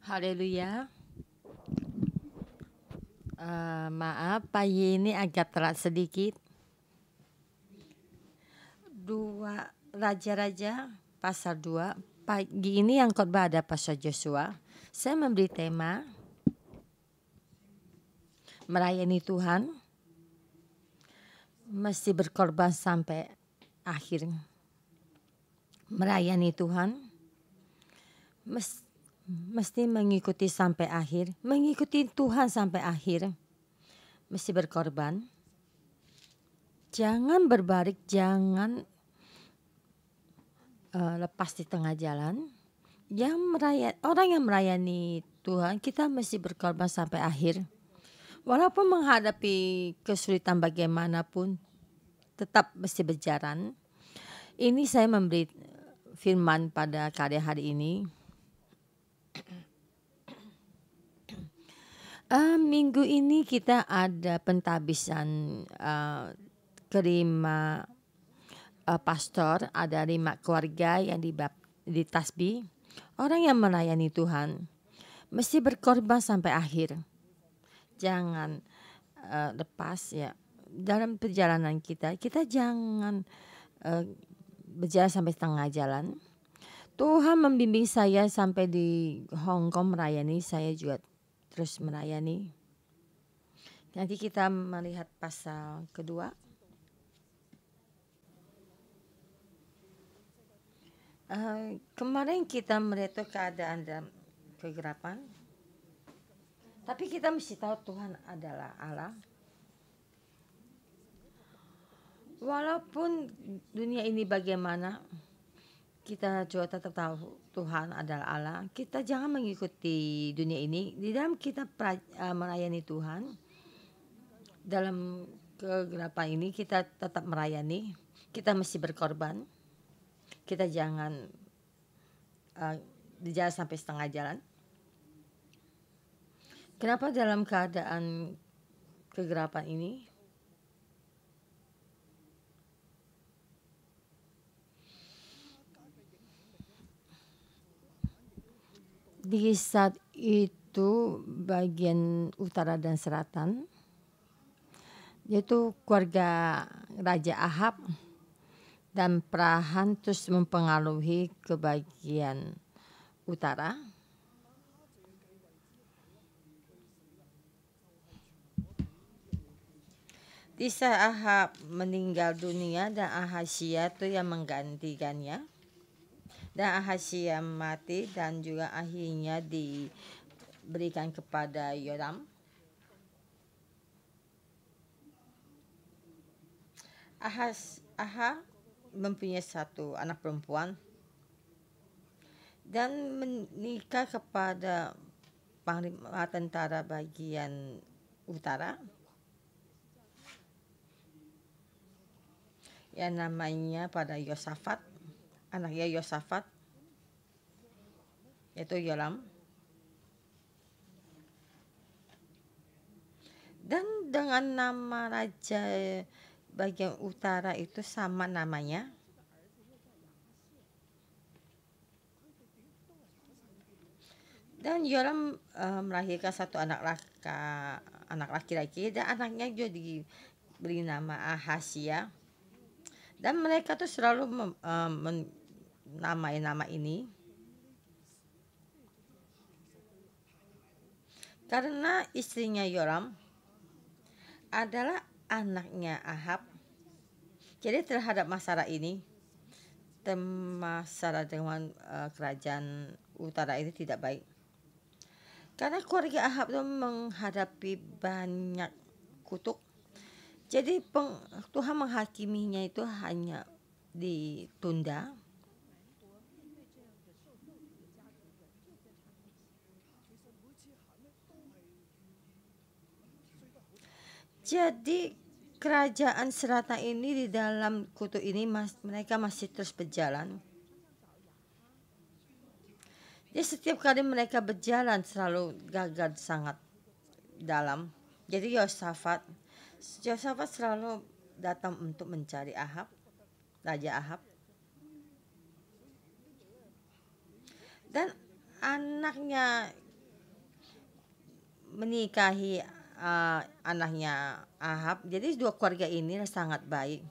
Haleluya. Maaf, pagi ini agak telat sedikit. Dua Raja-Raja pasal 2. Pagi ini yang khotbah ada Pastor Joshua. Saya memberi tema melayani Tuhan mesti berkorban sampai akhir. Melayani Tuhan mesti mengikuti sampai akhir. Mengikuti Tuhan sampai akhir mesti berkorban. Jangan berbalik, jangan lepas di tengah jalan. Orang yang melayani Tuhan, kita mesti berkorban sampai akhir. Walaupun menghadapi kesulitan bagaimanapun, tetap mesti berjalan. Ini saya memberi firman pada karya hari ini. Minggu ini kita ada pentabisan kelima pastor, ada 5 keluarga yang ditasbih. Orang yang melayani Tuhan mesti berkorban sampai akhir. Jangan lepas ya. Dalam perjalanan kita jangan berjalan sampai setengah jalan. Tuhan membimbing saya sampai di Hong Kong melayani, saya juga terus melayani. Nanti kita melihat pasal kedua. Kemarin kita melihat keadaan dalam kegelapan. Tapi kita mesti tahu Tuhan adalah Allah. Walaupun dunia ini bagaimana, kita juga tetap tahu Tuhan adalah Allah. Kita jangan mengikuti dunia ini. Di dalam kita melayani Tuhan, dalam kegelapan ini kita tetap melayani. Kita mesti berkorban. Kita jangan jalan sampai setengah jalan. Kenapa dalam keadaan kegelapan ini? Di saat itu bagian utara dan selatan, yaitu keluarga Raja Ahab dan perahan terus mempengaruhi ke bagian utara. Di saat Ahab meninggal dunia dan Ahazia itu yang menggantikannya. Dan Ahazia mati dan juga akhirnya diberikan kepada Yoram. Ahab mempunyai 1 anak perempuan dan menikah kepada panglima tentara bagian utara yang namanya pada Yosafat, anaknya Yosafat, yaitu Yoram. Dan dengan nama raja bagian utara itu sama namanya. Dan Yoram melahirkan 1 anak laki-laki dan anaknya juga diberi nama Ahazia. Dan mereka tuh selalu menamai nama ini karena istrinya Yoram adalah anaknya Ahab. Jadi terhadap masalah ini, masalah dengan kerajaan utara ini tidak baik. Karena keluarga Ahab itu menghadapi banyak kutuk. Jadi Tuhan menghakiminya itu hanya ditunda. Jadi kerajaan selatan ini di dalam kutuk ini mereka masih terus berjalan. Jadi setiap kali mereka berjalan selalu gagal sangat dalam. Jadi Yosafat selalu datang untuk mencari Raja Ahab. Dan anaknya menikahi anaknya Ahab. Jadi dua keluarga ini sangat baik.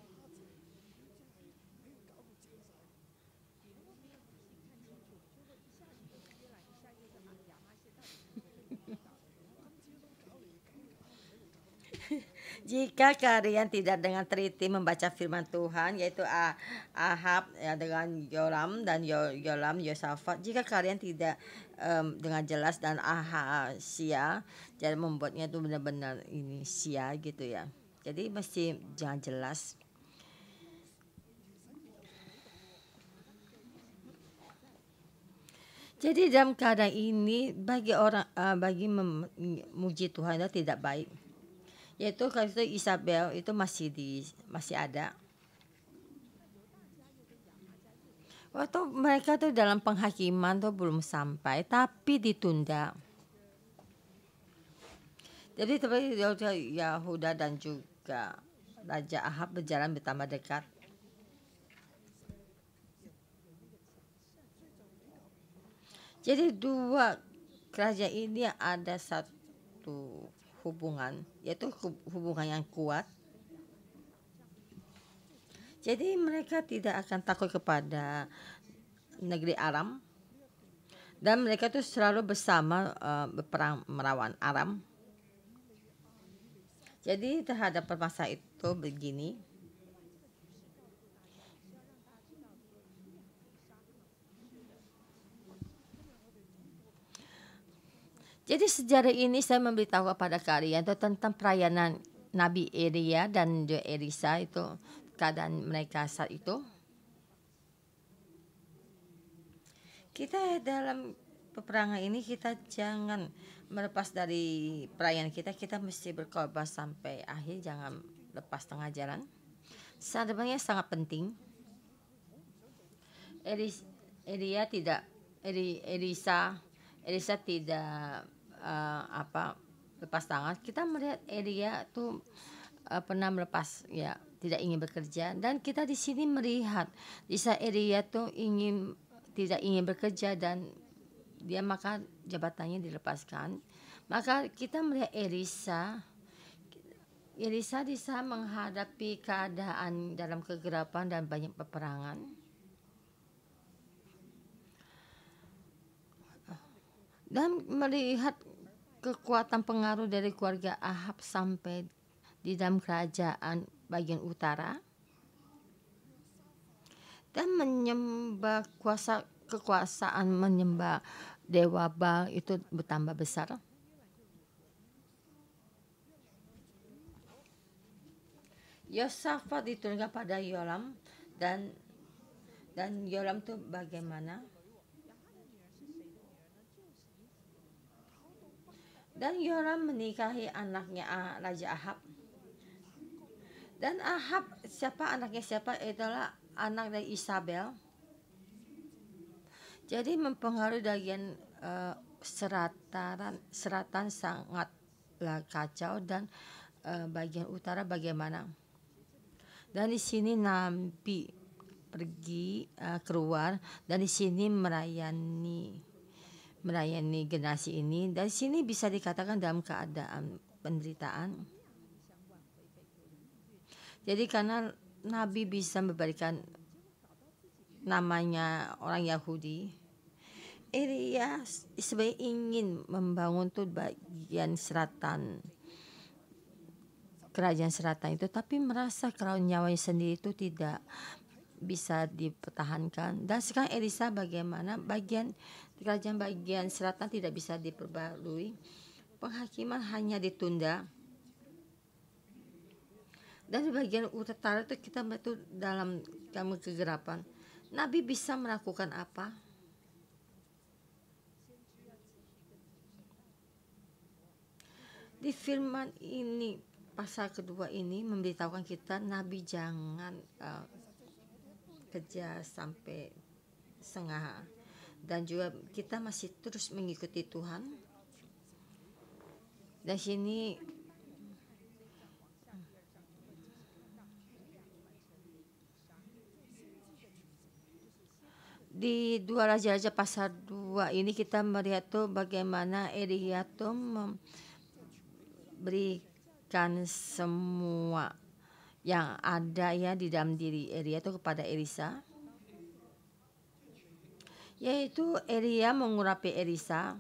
Jika kalian tidak dengan teliti membaca firman Tuhan, yaitu Ahab ya, dengan Yoram dan Yoram Yosafat, jika kalian tidak dengan jelas dan Ahasia, jadi membuatnya itu benar-benar ini sia gitu ya. Jadi mesti jangan jelas. Jadi dalam keadaan ini bagi orang bagi memuji Tuhan itu tidak baik. Yaitu kalau itu Isabel itu masih ada. Waktu mereka tuh dalam penghakiman tuh belum sampai, tapi ditunda. Jadi seperti Yahuda dan juga Raja Ahab berjalan bertambah dekat. Jadi dua kerajaan ini ada satu hubungan, yaitu hubungan yang kuat. Jadi mereka tidak akan takut kepada negeri Aram, dan mereka tuh selalu bersama berperang melawan Aram. Jadi terhadap permasalahan itu begini. Jadi sejarah ini saya memberitahu kepada kalian itu tentang perayaan Nabi Elia dan Elisa, itu keadaan mereka saat itu. Kita dalam peperangan ini kita jangan melepas dari perayaan kita. Kita mesti berkorban sampai akhir, jangan lepas tengah jalan. Sebenarnya sangat penting. Elia tidak Elisa tidak lepas tangan. Kita melihat Elia tuh pernah melepas ya, tidak ingin bekerja, dan kita di sini melihat Isa Elia tuh tidak ingin bekerja dan dia maka jabatannya dilepaskan. Maka kita melihat Elisa bisa menghadapi keadaan dalam kegelapan dan banyak peperangan. Dan melihat kekuatan pengaruh dari keluarga Ahab sampai di dalam kerajaan bagian utara, dan menyembah kekuasaan menyembah dewa Baal itu bertambah besar. Yosafat diturunkan pada Yoram, dan Yoram itu bagaimana? Dan Yoram menikahi anaknya Raja Ahab. Dan Ahab anaknya siapa? Itulah anak dari Isabel. Jadi mempengaruhi bagian selatan sangatlah kacau, dan bagian utara bagaimana? Dan di sini Nabi pergi keluar, dan di sini melayani generasi ini. Dan di sini bisa dikatakan dalam keadaan penderitaan. Jadi karena Nabi bisa memberikan namanya orang Yahudi, Elia sebenarnya ingin membangun tuh bagian selatan, kerajaan selatan itu, tapi merasa kalau nyawanya sendiri itu tidak bisa dipertahankan. Dan sekarang Elisa bagaimana? Kerajaan bagian selatan tidak bisa diperbarui. Penghakiman hanya ditunda. Dan di bagian utara itu kita betul dalam kegelapan. Nabi bisa melakukan apa? Di firman ini, pasal kedua ini memberitahukan kita Nabi jangan kerja sampai setengah, dan juga kita masih terus mengikuti Tuhan. Dan sini di 2 Raja-Raja pasal 2 ini kita melihat tuh bagaimana Elia tuh berikan semua yang ada ya di dalam diri Elia itu kepada Elisa, yaitu Elia mengurapi Elisa.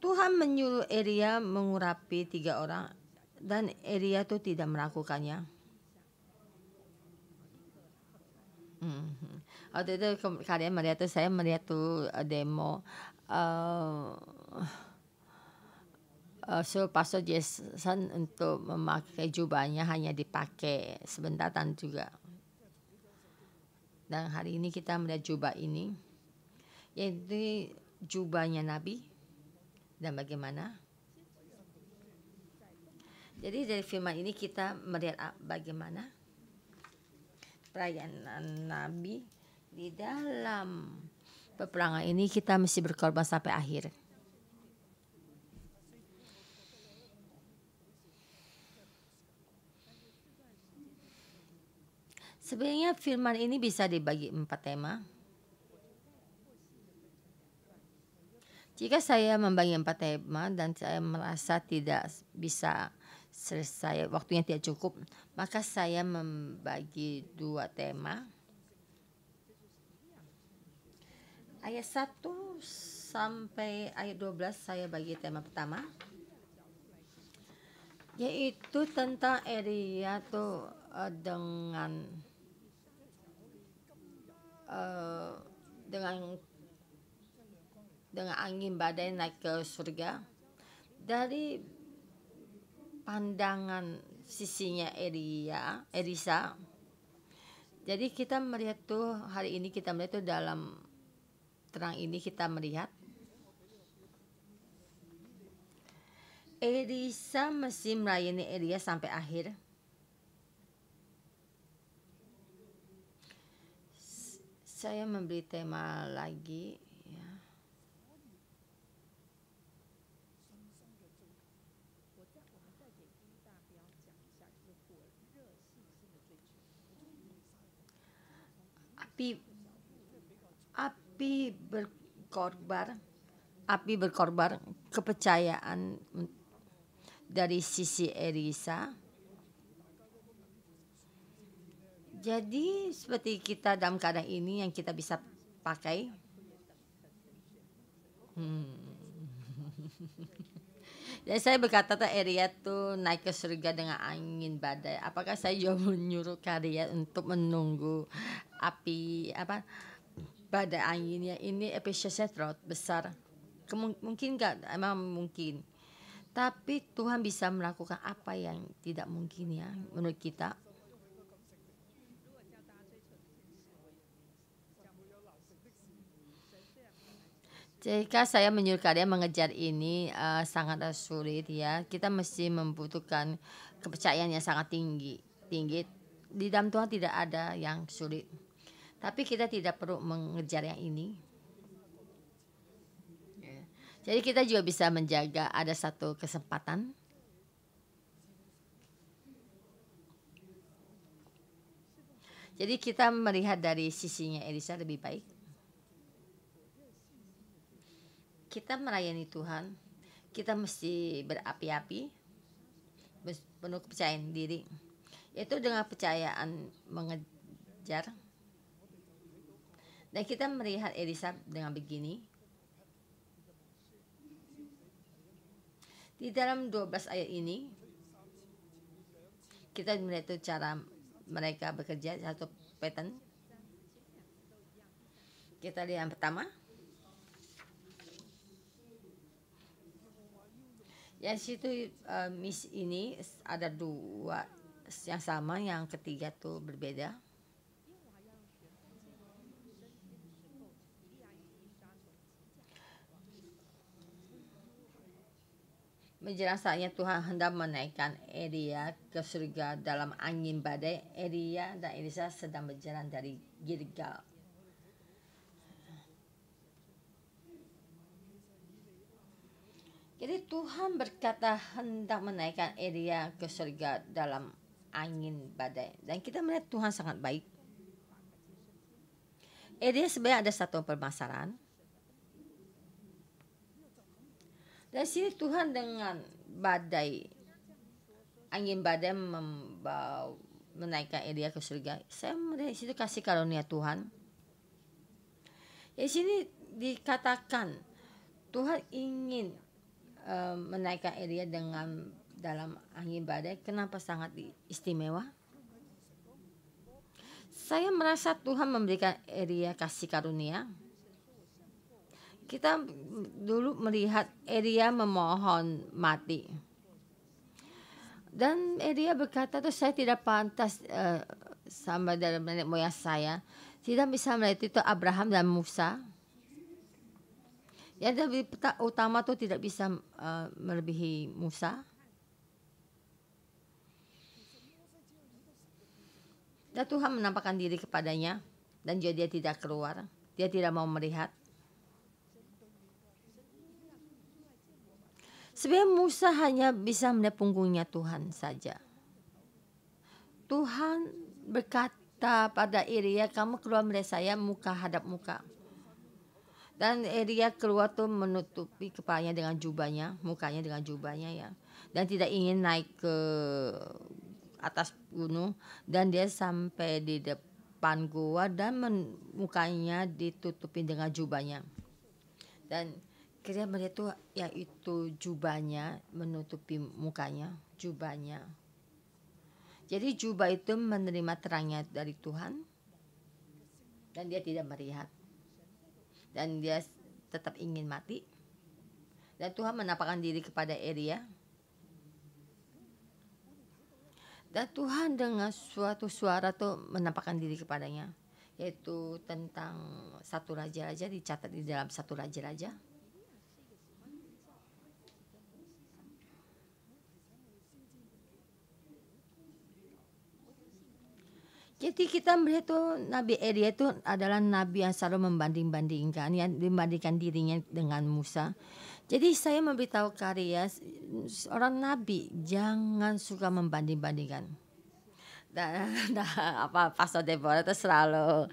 Tuhan menyuruh Elia mengurapi 3 orang dan Elia itu tidak melakukannya. Waktu itu kalian melihat tuh, saya melihat tuh demo Pastor Jason untuk memakai jubahnya hanya dipakai sebentar dan juga. Dan hari ini kita melihat jubah ini, yaitu jubahnya Nabi. Dan bagaimana? Jadi dari firman ini kita melihat bagaimana perayaan Nabi di dalam peperangan ini kita mesti berkorban sampai akhir. Sebenarnya firman ini bisa dibagi 4 tema. Jika saya membagi 4 tema dan saya merasa tidak bisa selesai, waktunya tidak cukup, maka saya membagi 2 tema. Ayat 1 sampai ayat 12 saya bagi tema pertama, yaitu tentang Elia tuh dengan angin badai naik ke surga. Dari pandangan sisinya Elisa. Jadi kita melihat tuh hari ini, kita melihat tuh dalam terang ini kita melihat Elisa mesti melayani Elia sampai akhir. Saya memberi tema lagi ya. Api berkorbar kepercayaan dari sisi Elisa. Jadi seperti kita dalam keadaan ini yang kita bisa pakai. Dan saya berkata tuh Elia tuh naik ke surga dengan angin badai. Apakah saya juga menyuruh kalian untuk menunggu api badai anginnya ini epicentrot besar? Mungkin nggak? Emang mungkin. Tapi Tuhan bisa melakukan apa yang tidak mungkin ya menurut kita. Jika saya menyuruh kalian mengejar ini sangat sulit ya. Kita mesti membutuhkan kepercayaan yang sangat tinggi. Di dalam Tuhan tidak ada yang sulit. Tapi kita tidak perlu mengejar yang ini. Jadi kita juga bisa menjaga ada satu kesempatan. Jadi kita melihat dari sisinya Elisa lebih baik. Kita melayani Tuhan, kita mesti berapi-api, penuh kepercayaan diri. Itu dengan percayaan mengejar. Dan kita melihat Elisa dengan begini. Di dalam 12 ayat ini, kita melihat itu cara mereka bekerja, satu pattern. Kita lihat yang pertama. Yang situ miss ini ada 2 yang sama, yang ketiga tuh berbeda. Menjelang saatnya Tuhan hendak menaikkan Elia ke surga dalam angin badai, Elia dan Elisa sedang berjalan dari Gilgal. Jadi Tuhan berkata hendak menaikkan Elia ke surga dalam angin badai. Dan kita melihat Tuhan sangat baik. Elia sebenarnya ada satu permasalahan. Dari sini Tuhan dengan badai, angin badai membawa menaikkan Elia ke surga. Saya melihat di situ kasih karunia Tuhan. Di sini dikatakan Tuhan ingin menaikkan Elia dengan dalam angin badai. Kenapa sangat istimewa? Saya merasa Tuhan memberikan Elia kasih karunia. Kita dulu melihat Elia memohon mati. Dan Elia berkata, tuh saya tidak pantas sama dalam nenek moyang saya. Tidak bisa melihat itu Abraham dan Musa. Yang lebih utama tuh tidak bisa melebihi Musa. Dan Tuhan menampakkan diri kepadanya. Dan juga dia tidak keluar. Dia tidak mau melihat. Sebenarnya Musa hanya bisa melihat punggungnya Tuhan saja. Tuhan berkata pada Elia, kamu keluar melihat saya muka hadap muka. Dan Elia keluar tuh menutupi kepalanya dengan jubahnya, mukanya dengan jubahnya ya. Dan tidak ingin naik ke atas gunung. Dan dia sampai di depan gua dan mukanya ditutupi dengan jubahnya. Dan kita melihat tuh yaitu jubahnya menutupi mukanya, jubahnya. Jadi jubah itu menerima terangnya dari Tuhan. Dan dia tidak melihat. Dan dia tetap ingin mati. Dan Tuhan menampakkan diri kepada Elia. Dan Tuhan dengan suatu suara tuh menampakkan diri kepadanya. Yaitu tentang satu raja-raja, dicatat di dalam satu raja-raja. Jadi kita melihat tuh Nabi Elia itu adalah nabi yang selalu membanding-bandingkan, yang membandingkan dirinya dengan Musa. Jadi saya memberitahu karya seorang nabi jangan suka membanding-bandingkan. Dan Pastor Deborah itu selalu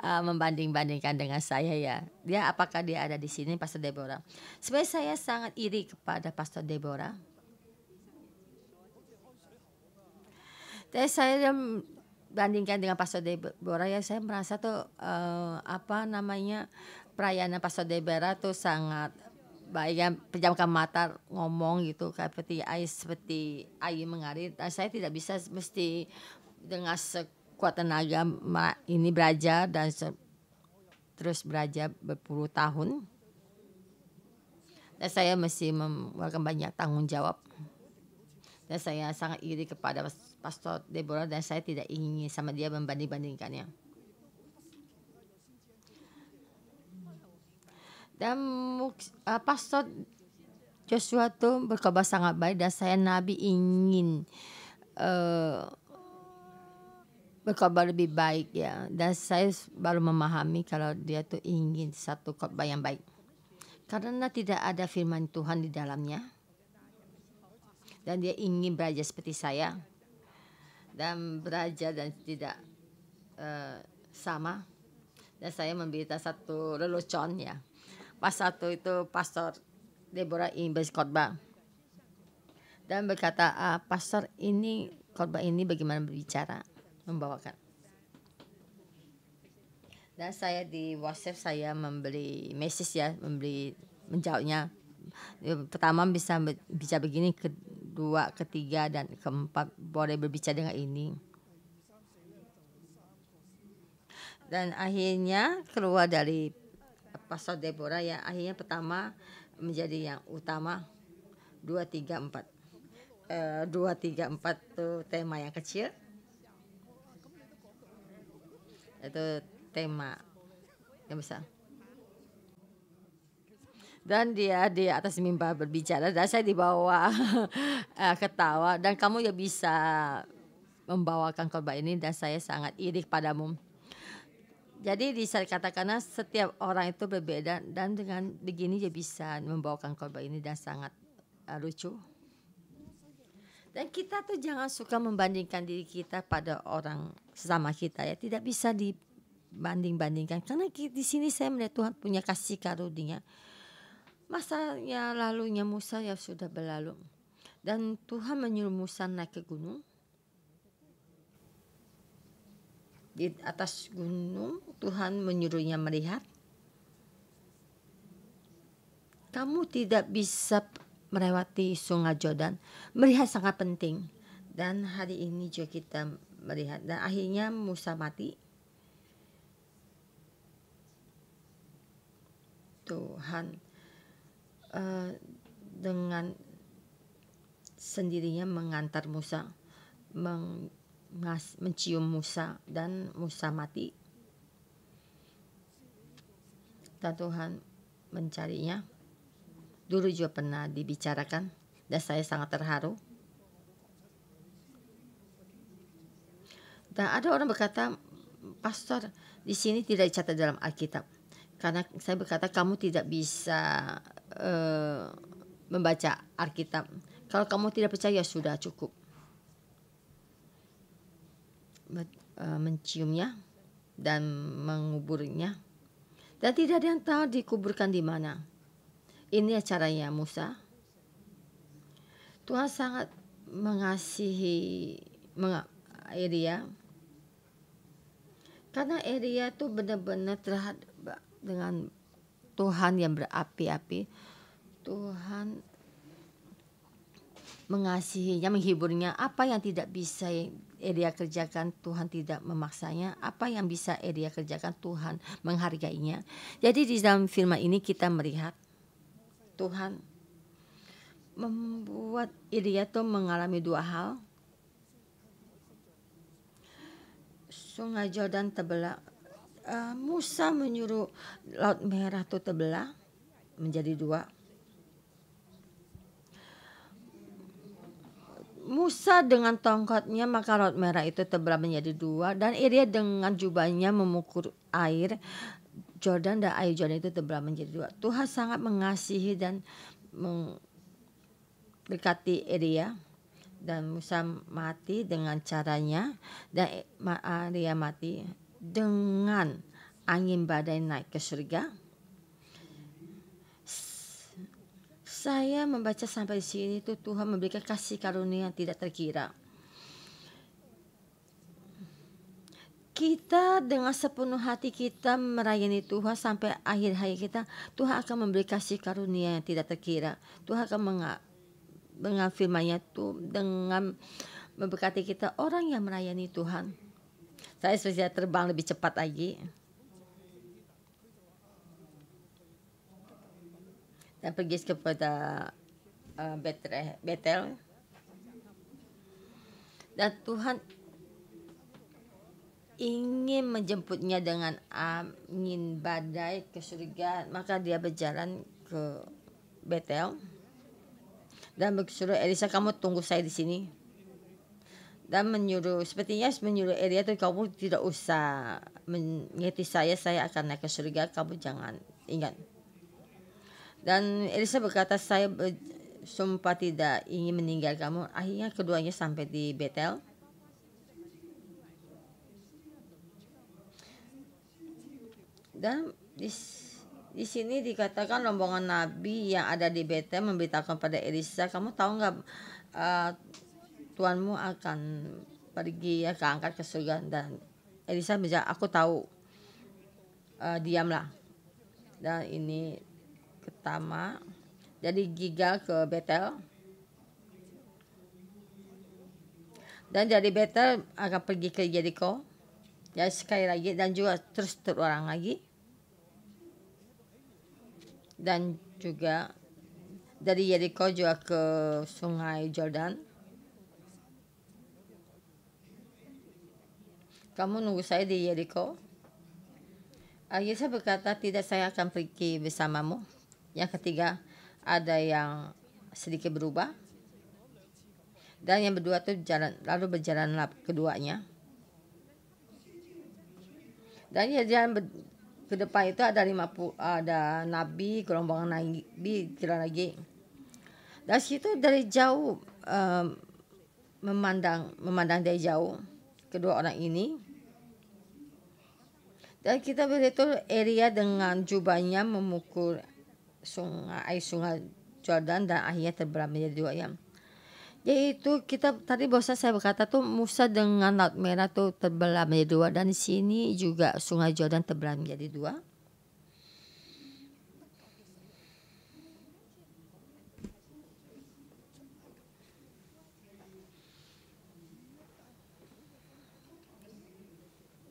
membanding-bandingkan dengan saya ya. Dia apakah dia ada di sini Pastor Deborah? Sebenarnya saya sangat iri kepada Pastor Deborah. Dan saya bandingkan dengan Pastor Deborah ya, saya merasa tuh perayaan Pastor Deborah tuh sangat baik ya, pejamkan mata ngomong gitu seperti air mengalir. Dan saya tidak bisa mesti dengan sekuat tenaga ini belajar dan terus belajar berpuluh tahun. Dan saya mesti mengeluarkan banyak tanggung jawab. Dan saya sangat iri kepada Pastor Deborah dan saya tidak ingin sama dia membanding-bandingkannya. Dan Pastor Joshua tuh berkabar sangat baik dan saya nabi ingin berkabar lebih baik ya. Dan saya baru memahami kalau dia tuh ingin satu khotbah yang baik. Karena tidak ada firman Tuhan di dalamnya. Dan dia ingin belajar seperti saya. Dan belajar dan tidak sama. Dan saya memberita satu lelucon ya. Pas satu itu Pastor Deborah ingin berkhotbah. Dan berkata, Pastor ini khotbah ini bagaimana berbicara, membawakan. Dan saya di WhatsApp saya membeli message ya, menjawabnya. Pertama bisa begini, kedua, ketiga dan keempat boleh berbicara dengan ini. Dan akhirnya keluar dari Pastor Deborah ya, akhirnya pertama menjadi yang utama 2, 3, 4. 2, 3, 4 tuh tema yang kecil. Itu tema yang besar. Dan dia di atas mimbar berbicara dan saya di bawah ketawa. Dan kamu ya bisa membawakan khotbah ini dan saya sangat iri padamu. Jadi bisa dikatakan setiap orang itu berbeda dan dengan begini dia bisa membawakan khotbah ini dan sangat lucu. Dan kita tuh jangan suka membandingkan diri kita pada orang sesama kita ya. Tidak bisa dibanding-bandingkan karena di sini saya melihat Tuhan punya kasih karunia. Masanya lalunya Musa ya sudah berlalu. Dan Tuhan menyuruh Musa naik ke gunung. Di atas gunung Tuhan menyuruhnya melihat. Kamu tidak bisa melewati sungai Yordan. Melihat sangat penting. Dan hari ini juga kita melihat. Dan akhirnya Musa mati. Tuhan dengan sendirinya mengantar Musa, mencium Musa, dan Musa mati. Dan Tuhan mencarinya. Dulu juga pernah dibicarakan dan saya sangat terharu. Dan ada orang berkata, Pastor, di sini tidak dicatat dalam Alkitab. Karena saya berkata kamu tidak bisa membaca Alkitab. Kalau kamu tidak percaya sudah cukup. Menciumnya dan menguburnya. Dan tidak ada yang tahu dikuburkan di mana. Ini caranya Musa. Tuhan sangat mengasihi Elia. Karena Elia itu benar-benar terhadap dengan Tuhan yang berapi-api. Tuhan mengasihinya, menghiburnya. Apa yang tidak bisa Elia kerjakan, Tuhan tidak memaksanya. Apa yang bisa Elia kerjakan, Tuhan menghargainya. Jadi di dalam firman ini kita melihat Tuhan membuat Elia itu mengalami dua hal. Sungai Yordan terbelah. Musa menyuruh Laut Merah itu terbelah menjadi dua. Musa dengan tongkatnya maka Laut Merah itu terbelah menjadi dua. Dan Elia dengan jubahnya memukul air Yordan dan air Yordan itu terbelah menjadi dua. Tuhan sangat mengasihi dan mendekati Elia. Dan Musa mati dengan caranya. Dan Elia mati dengan angin badai naik ke surga. Saya membaca sampai sini itu Tuhan memberikan kasih karunia yang tidak terkira. Kita dengan sepenuh hati kita melayani Tuhan sampai akhir hayat kita, Tuhan akan memberi kasih karunia yang tidak terkira. Tuhan akan dengan firman-Nya itu dengan memberkati kita orang yang melayani Tuhan. Saya bisa terbang lebih cepat lagi. Dan pergi kepada Betel. Dan Tuhan ingin menjemputnya dengan angin badai ke surga. Maka dia berjalan ke Betel. Dan bersuruh Elisa, kamu tunggu saya di sini. Dan sepertinya menyuruh Elia itu, kamu tidak usah mengikuti saya akan naik ke surga, kamu jangan ingat. Dan Elisa berkata, saya sumpah tidak ingin meninggal kamu. Akhirnya keduanya sampai di Betel. Dan di sini dikatakan rombongan nabi yang ada di Betel memberitakan pada Elisa, kamu tahu nggak Tuanmu akan pergi ya keangkat ke surga. Dan Elisa bilang, aku tahu, diamlah. Dan ini pertama, jadi Gilgal ke Betel. Dan dari Betel akan pergi ke Jericho. Ya sekali lagi, dan juga terus terulang lagi. Dan juga dari Jericho juga ke sungai Yordan. Kamu nunggu saya di Jericho. Yesus berkata, tidak, saya akan pergi bersamamu. Yang ketiga, ada yang sedikit berubah. Dan yang berdua itu berjalanlah keduanya. Dan ya jalan ke depan itu ada 50, ada nabi, gelombang nabi, kira lagi. Dan situ dari jauh memandang dari jauh kedua orang ini. Dan kita melihat Elia dengan jubahnya memukul sungai Jordan dan akhirnya terbelah menjadi dua ya. Yaitu kita tadi bosan saya berkata tuh Musa dengan Laut Merah tuh terbelah menjadi dua, dan di sini juga sungai Jordan terbelah menjadi dua.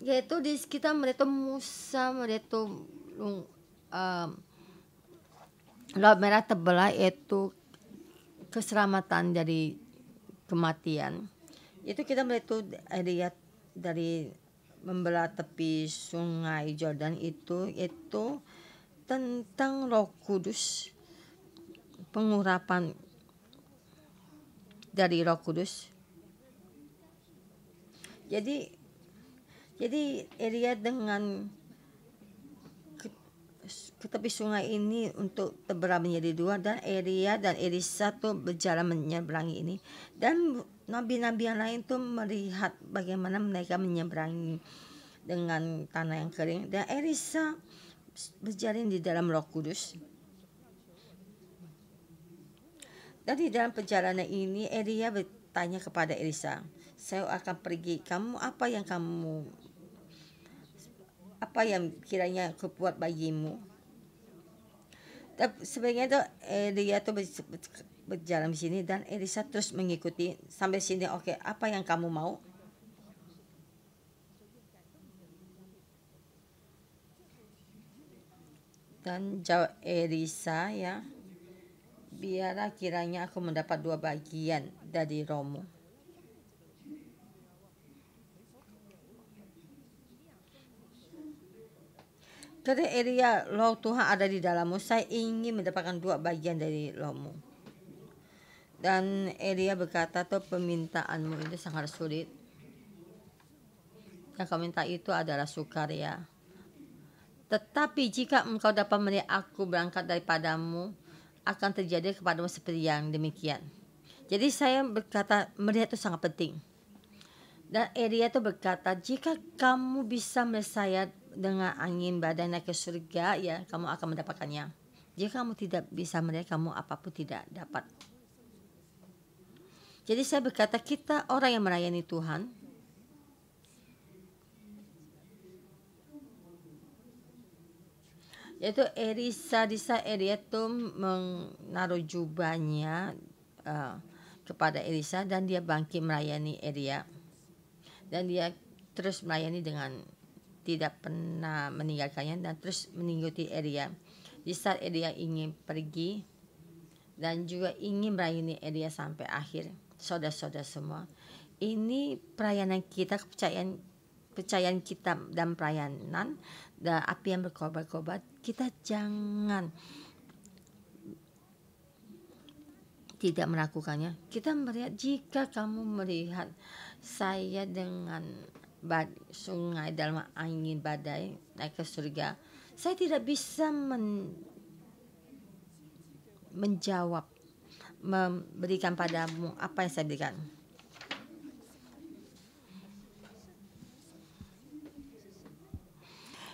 Yaitu di kita melihat Musa melihat Laut Merah terbelah, yaitu keselamatan dari kematian. Itu kita melihat lihat dari membelah tepi sungai Jordan itu tentang Roh Kudus, pengurapan dari Roh Kudus. Jadi Elia dengan ke tepi sungai ini untuk terbelah menjadi dua, dan Elia dan Elisa tuh berjalan menyeberangi ini, dan nabi-nabi yang lain tuh melihat bagaimana mereka menyeberangi dengan tanah yang kering, dan Elisa berjalan di dalam Roh Kudus. Dan di dalam perjalanan ini Elia bertanya kepada Elisa, saya akan pergi, apa yang kiranya aku buat bagimu. Dan sebenarnya itu Elia tuh berjalan di sini, dan Elisa terus mengikuti sampai sini. Oke, apa yang kamu mau? Dan jawab Elisa, ya, biarlah kiranya aku mendapat 2 bagian dari rohmu. Kata Elia, roh Tuhan ada di dalammu, saya ingin mendapatkan 2 bagian dari rohmu. Dan Elia berkata, tuh permintaanmu itu sangat sulit. Yang kau minta itu adalah sukaria. Tetapi jika engkau dapat melihat aku berangkat daripadamu, akan terjadi kepadamu seperti yang demikian. Jadi saya berkata melihat itu sangat penting. Dan Elia itu berkata, jika kamu bisa melihat saya dengan angin badai naik ke surga, ya kamu akan mendapatkannya. Jika kamu tidak bisa melihat, kamu apapun tidak dapat. Jadi saya berkata, kita orang yang melayani Tuhan, yaitu Elia itu menaruh jubahnya kepada Elisa, dan dia bangkit melayani Elia, dan dia terus melayani dengan tidak pernah meninggalkannya, dan terus mengikuti Elia. Di saat Elia ingin pergi dan juga ingin melayani Elia sampai akhir. Saudara-saudara semua, ini pelayanan kita, kepercayaan kita dan pelayanan dan api yang berkobar-kobar. Kita jangan tidak melakukannya. Kita melihat, jika kamu melihat saya dengan sungai dalam angin badai naik ke surga, saya tidak bisa menjawab, memberikan padamu apa yang saya berikan.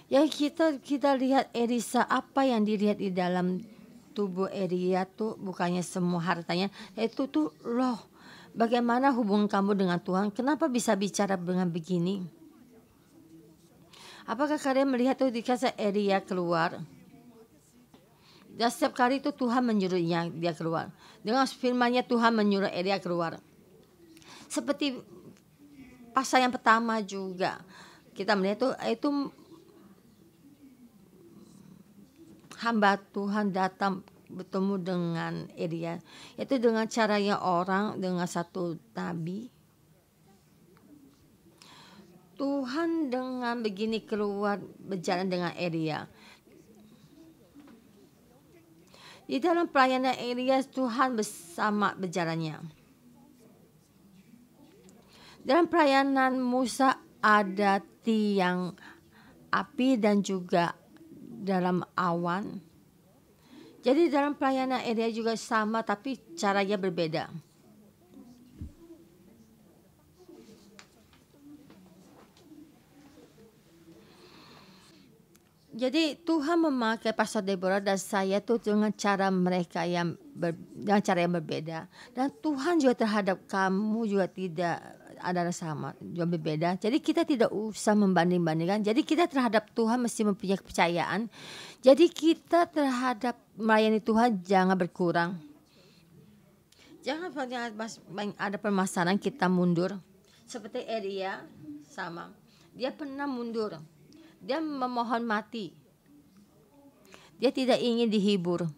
Yang kita lihat Elisa, apa yang dilihat di dalam tubuh Elia tuh bukannya semua hartanya, itu tuh loh. Bagaimana hubungan kamu dengan Tuhan? Kenapa bisa bicara dengan begini? Apakah kalian melihat tuh dikasih Elia keluar? Dan setiap kali itu Tuhan menyuruhnya dia keluar. Dengan firman-Nya Tuhan menyuruh Elia keluar. Seperti pasal yang pertama juga kita melihat itu hamba Tuhan datang bertemu dengan Elia, itu dengan caranya orang, dengan satu nabi. Tuhan dengan begini keluar berjalan dengan Elia. Di dalam pelayanan Elia, Tuhan bersama berjalannya. Dalam pelayanan Musa ada tiang api dan juga dalam awan. Jadi dalam pelayanan Elia juga sama, tapi caranya berbeda. Jadi Tuhan memakai Pastor Deborah dan saya tuh dengan cara mereka dengan cara yang berbeda. Dan Tuhan juga terhadap kamu juga tidak adalah sama, juga berbeda. Jadi kita tidak usah membanding-bandingkan. Jadi kita terhadap Tuhan mesti mempunyai kepercayaan. Jadi kita terhadap melayani Tuhan jangan berkurang. Jangan ada permasalahan kita mundur. Seperti Elia sama. Dia pernah mundur. Dia memohon mati. Dia tidak ingin dihibur.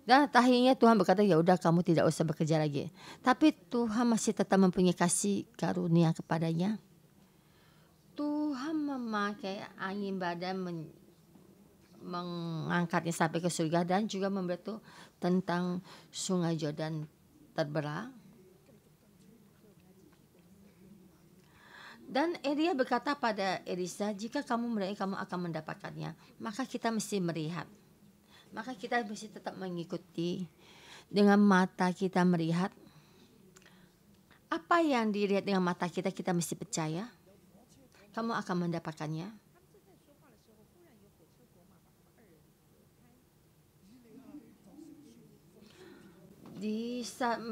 Dan akhirnya Tuhan berkata, ya udah kamu tidak usah bekerja lagi. Tapi Tuhan masih tetap mempunyai kasih karunia kepadanya. Tuhan memakai angin badai mengangkatnya sampai ke surga dan juga memberitahu tentang sungai Yordan terbelah. Dan Elia berkata pada Elisa, jika kamu melihat kamu akan mendapatkannya. Maka kita mesti melihat. Maka kita mesti tetap mengikuti. Dengan mata kita melihat. Apa yang dilihat dengan mata kita, kita mesti percaya. Kamu akan mendapatkannya. Di saat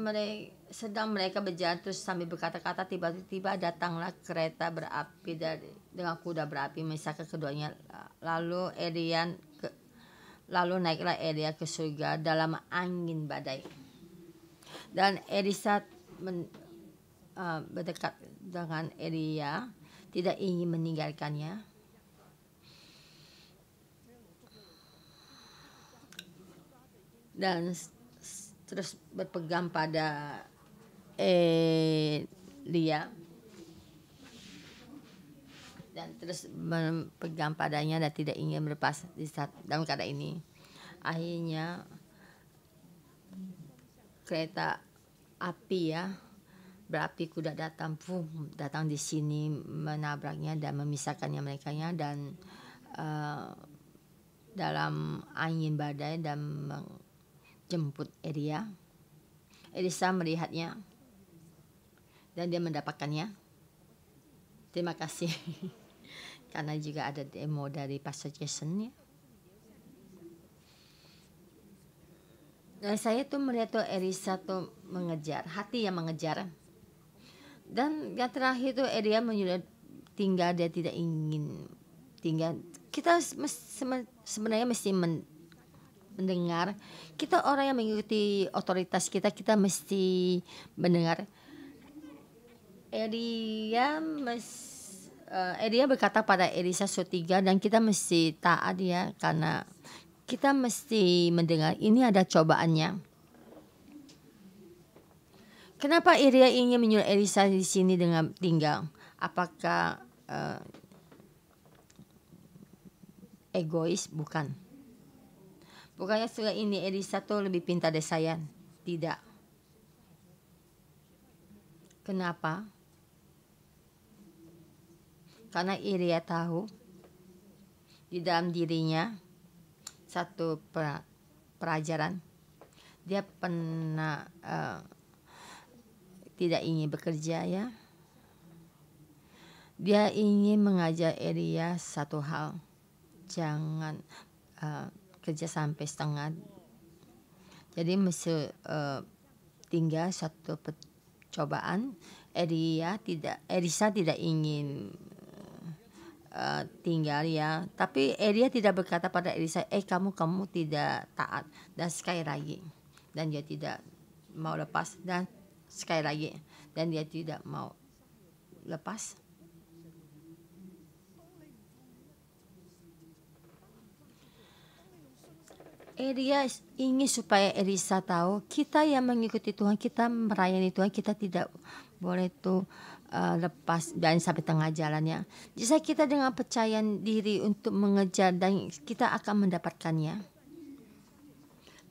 sedang mereka berjalan terus sambil berkata-kata, tiba-tiba datanglah kereta berapi dengan kuda berapi memisahkan keduanya. Lalu naiklah Elia ke surga dalam angin badai. Dan Elisa berdekat dengan Elia, tidak ingin meninggalkannya. Dan terus berpegang pada Elia dan terus berpegang padanya dan tidak ingin melepas di saat dalam keadaan ini. Akhirnya kereta api berapi kuda datang di sini menabraknya dan memisahkannya mereka dan dalam angin badai dan jemput Elia. Elisa melihatnya dan dia mendapatkannya. Terima kasih. Karena juga ada demo dari Pastor Jason ya. Dan saya tuh melihat tuh Elisa tuh mengejar, hati yang mengejar. Dan yang terakhir tuh Elia menyuruh tinggal, dia tidak ingin tinggal. Kita sebenarnya mesti mendengar. Kita orang yang mengikuti otoritas kita mesti mendengar. Elia berkata pada Elisa surah 3 dan kita mesti taat ya, karena kita mesti mendengar. Ini ada cobaannya. Kenapa Elia ingin menyuruh Elisa di sini dengan tinggal? Apakah egois? Bukan. Bukannya setelah ini Elisa tuh lebih pintar dari saya? Tidak. Kenapa? Karena Elia tahu di dalam dirinya satu pelajaran. Dia pernah tidak ingin bekerja ya. Dia ingin mengajar Elia satu hal. Jangan kerja sampai setengah. Jadi mesti tinggal satu percobaan. Elisa tidak ingin tinggal ya. Tapi Elia tidak berkata pada Elisa, kamu tidak taat. Dan sekali lagi. Dan dia tidak mau lepas. Dan sekali lagi. Dan dia tidak mau lepas. Elia ingin supaya Elisa tahu kita yang mengikuti Tuhan, kita melayani Tuhan, kita tidak boleh tuh lepas dan sampai tengah jalannya. Jika kita dengan percaya diri untuk mengejar dan kita akan mendapatkannya.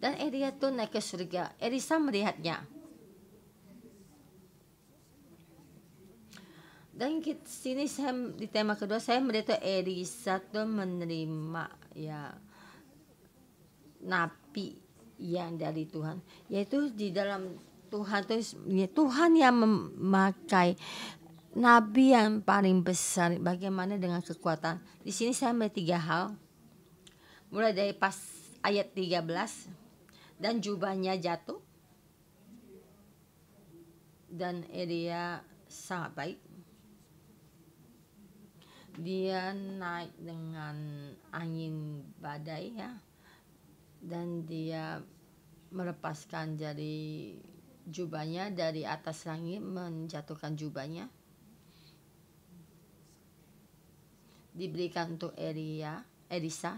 Dan Elia tuh naik ke surga. Elisa melihatnya. Dan sini saya di tema kedua saya melihat Elisa tuh menerima ya napi yang dari Tuhan, yaitu di dalam Tuhan yang memakai nabi yang paling besar, bagaimana dengan kekuatan. Di sini saya melihat 3 hal. Mulai dari pas ayat 13, dan jubahnya jatuh, dan Elia sangat baik. Dia naik dengan angin badai ya, dan dia melepaskan dari jubahnya dari atas langit, menjatuhkan jubahnya, diberikan untuk Elisa.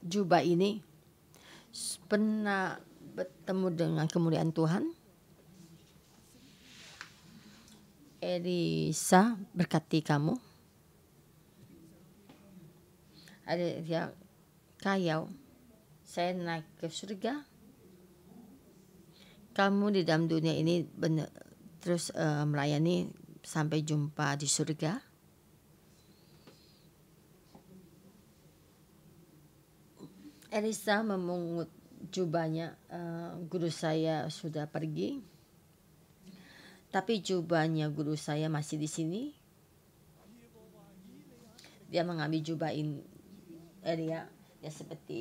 Jubah ini pernah bertemu dengan kemuliaan Tuhan. Elisa berkati kamu. Ada dia, kayau, saya naik ke surga. Kamu di dalam dunia ini benar, terus melayani sampai jumpa di surga. Elisa memungut jubahnya. Guru saya sudah pergi, tapi jubahnya guru saya masih di sini. Dia mengambil jubah Elia, ya seperti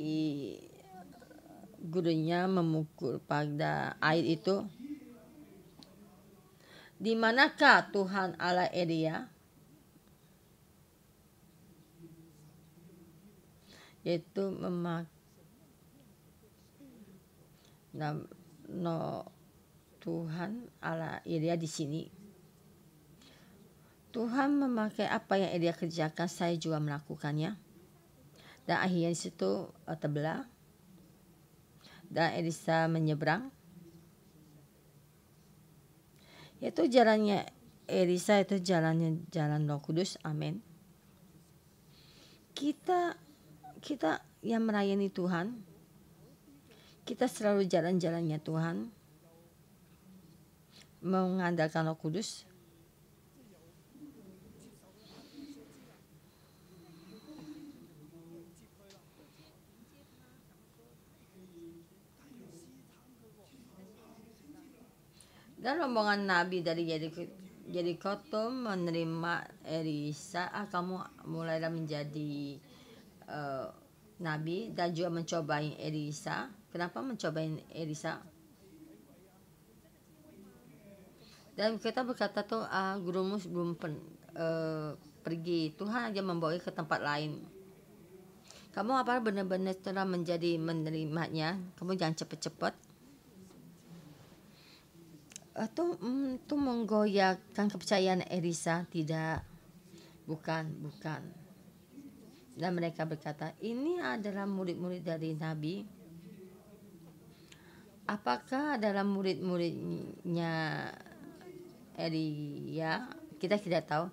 gurunya memukul pada air itu. Di manakah Tuhan Allah Elia? Yaitu Tuhan Allah Elia di sini. Tuhan memakai apa yang Elia kerjakan, saya juga melakukannya. Dan akhirnya di situ terbelah. Dan Elisa menyeberang. Itu jalannya Elisa, itu jalan Roh Kudus. Amin. Kita yang melayani Tuhan, kita selalu jalan-jalannya Tuhan, mengandalkan Roh Kudus. Dan rombongan nabi dari Yeriko menerima Elisa. Kamu mulailah menjadi nabi, dan juga mencobain Elisa. Kenapa mencobain Elisa? Dan kita berkata tuh, gurumu belum pergi, Tuhan aja membawa ke tempat lain. Kamu apa benar-benar telah menjadi menerimanya? Kamu jangan cepat-cepat. Itu menggoyahkan kepercayaan Elisa. Tidak, bukan. Dan mereka berkata, ini adalah murid-murid dari Nabi. Apakah adalah murid-muridnya Elia? Kita tidak tahu.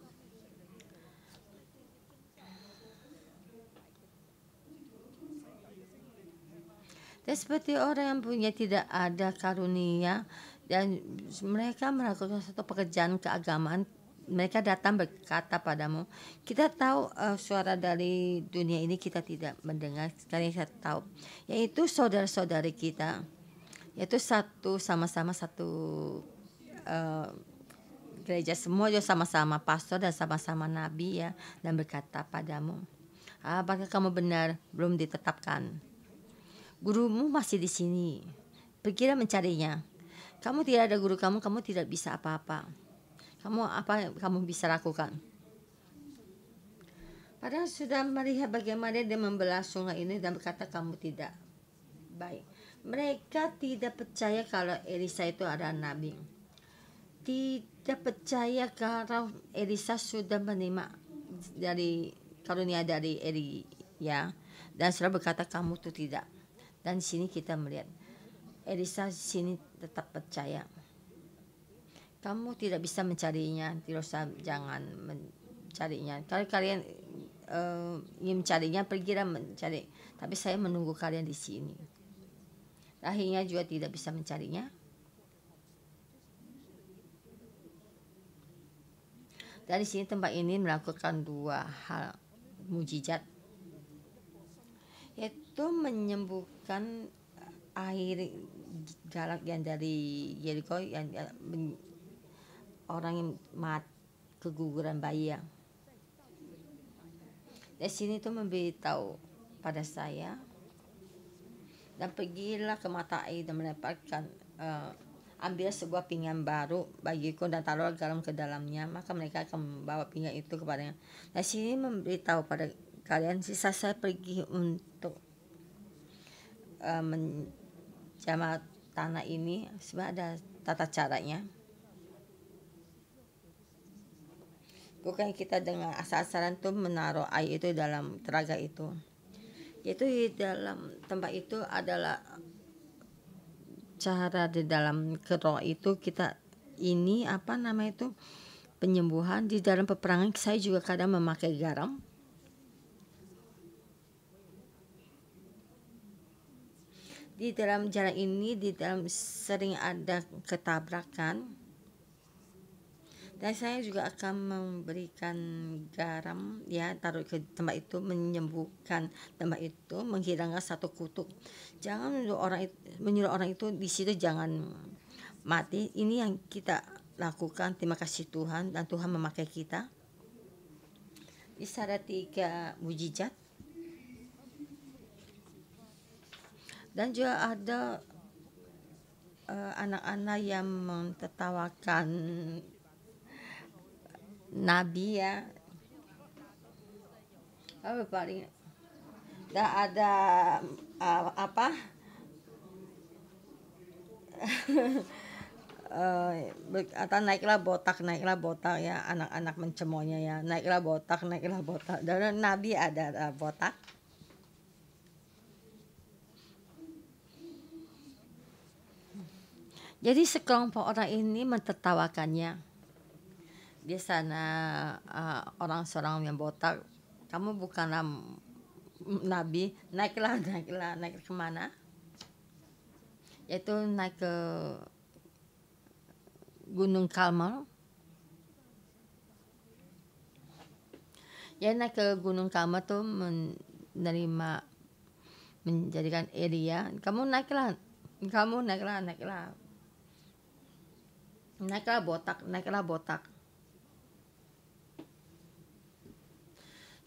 Dan seperti orang yang punya tidak ada karunia, dan mereka melakukan satu pekerjaan keagamaan, mereka datang berkata padamu. Kita tahu suara dari dunia ini kita tidak mendengar. Sekarang kita tahu, yaitu saudara-saudari kita, yaitu sama-sama satu gereja, semua juga sama-sama pastor dan sama-sama nabi ya, dan berkata padamu, apakah kamu benar belum ditetapkan? Gurumu masih di sini. Pergilah mencarinya. Kamu tidak ada guru kamu tidak bisa apa-apa. Apa kamu bisa lakukan? Padahal sudah melihat bagaimana dia membelah sungai ini dan berkata kamu tidak baik. Mereka tidak percaya kalau Elisa itu adalah nabi. Tidak percaya kalau Elisa sudah menerima dari karunia dari Elia, dan sudah berkata kamu itu tidak. Dan di sini kita melihat Elisa di sini tetap percaya. Kamu tidak bisa mencarinya, jangan mencarinya. Kalau kalian ingin mencarinya, pergilah mencari. Tapi saya menunggu kalian di sini. Akhirnya juga tidak bisa mencarinya. Dari sini tempat ini melakukan 2 hal mujizat, yaitu menyembuhkan air galak yang dari Jericho yang orang yang keguguran bayi ya. Di sini tuh memberitahu pada saya, dan pergilah ke mata air dan melemparkan ambil sebuah pinggan baru bagiku dan taruh garam ke dalamnya, maka mereka akan membawa pinggan itu kepadanya. Di sini memberitahu pada kalian, sisa saya pergi untuk menjamah tanah ini, sebab ada tata caranya. Bukan kita dengan asal-asalan tuh menaruh air itu dalam telaga itu. Yaitu di dalam tempat itu adalah cara di dalam roh itu kita ini apa nama itu penyembuhan. Di dalam peperangan saya juga kadang memakai garam. Di dalam jalan ini di dalam sering ada ketabrakan. Dan saya juga akan memberikan garam ya, taruh ke tempat itu, menyembuhkan tempat itu, menghilangkan satu kutuk. Jangan menyuruh orang itu di situ jangan mati. Ini yang kita lakukan. Terima kasih Tuhan, dan Tuhan memakai kita. Bisa ada 3 mujizat. Dan juga ada anak-anak yang mentertawakan Nabi ya. Apa paling dan ada apa atau naiklah botak ya, anak-anak mencemonya ya, naiklah botak. Dan Nabi ada botak. Jadi sekelompok orang ini mentertawakannya. Di sana orang seorang yang botak, kamu bukanlah Nabi, naiklah kemana? Yaitu naik ke Gunung Karmel. Ya, naik ke Gunung Karmel tuh menjadikan Elia. Kamu naiklah botak.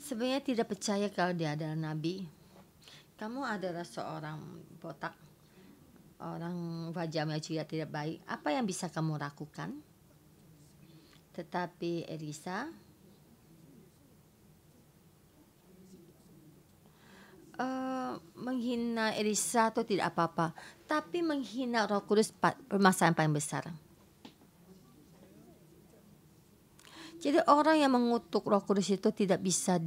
Sebenarnya tidak percaya kalau dia adalah nabi. Kamu adalah seorang botak, orang wajahnya juga tidak baik. Apa yang bisa kamu lakukan? Tetapi Elisa menghina Elisa itu tidak apa-apa, tapi menghina Roh Kudus permasalahan paling besar. Jadi orang yang mengutuk Roh Kudus itu tidak bisa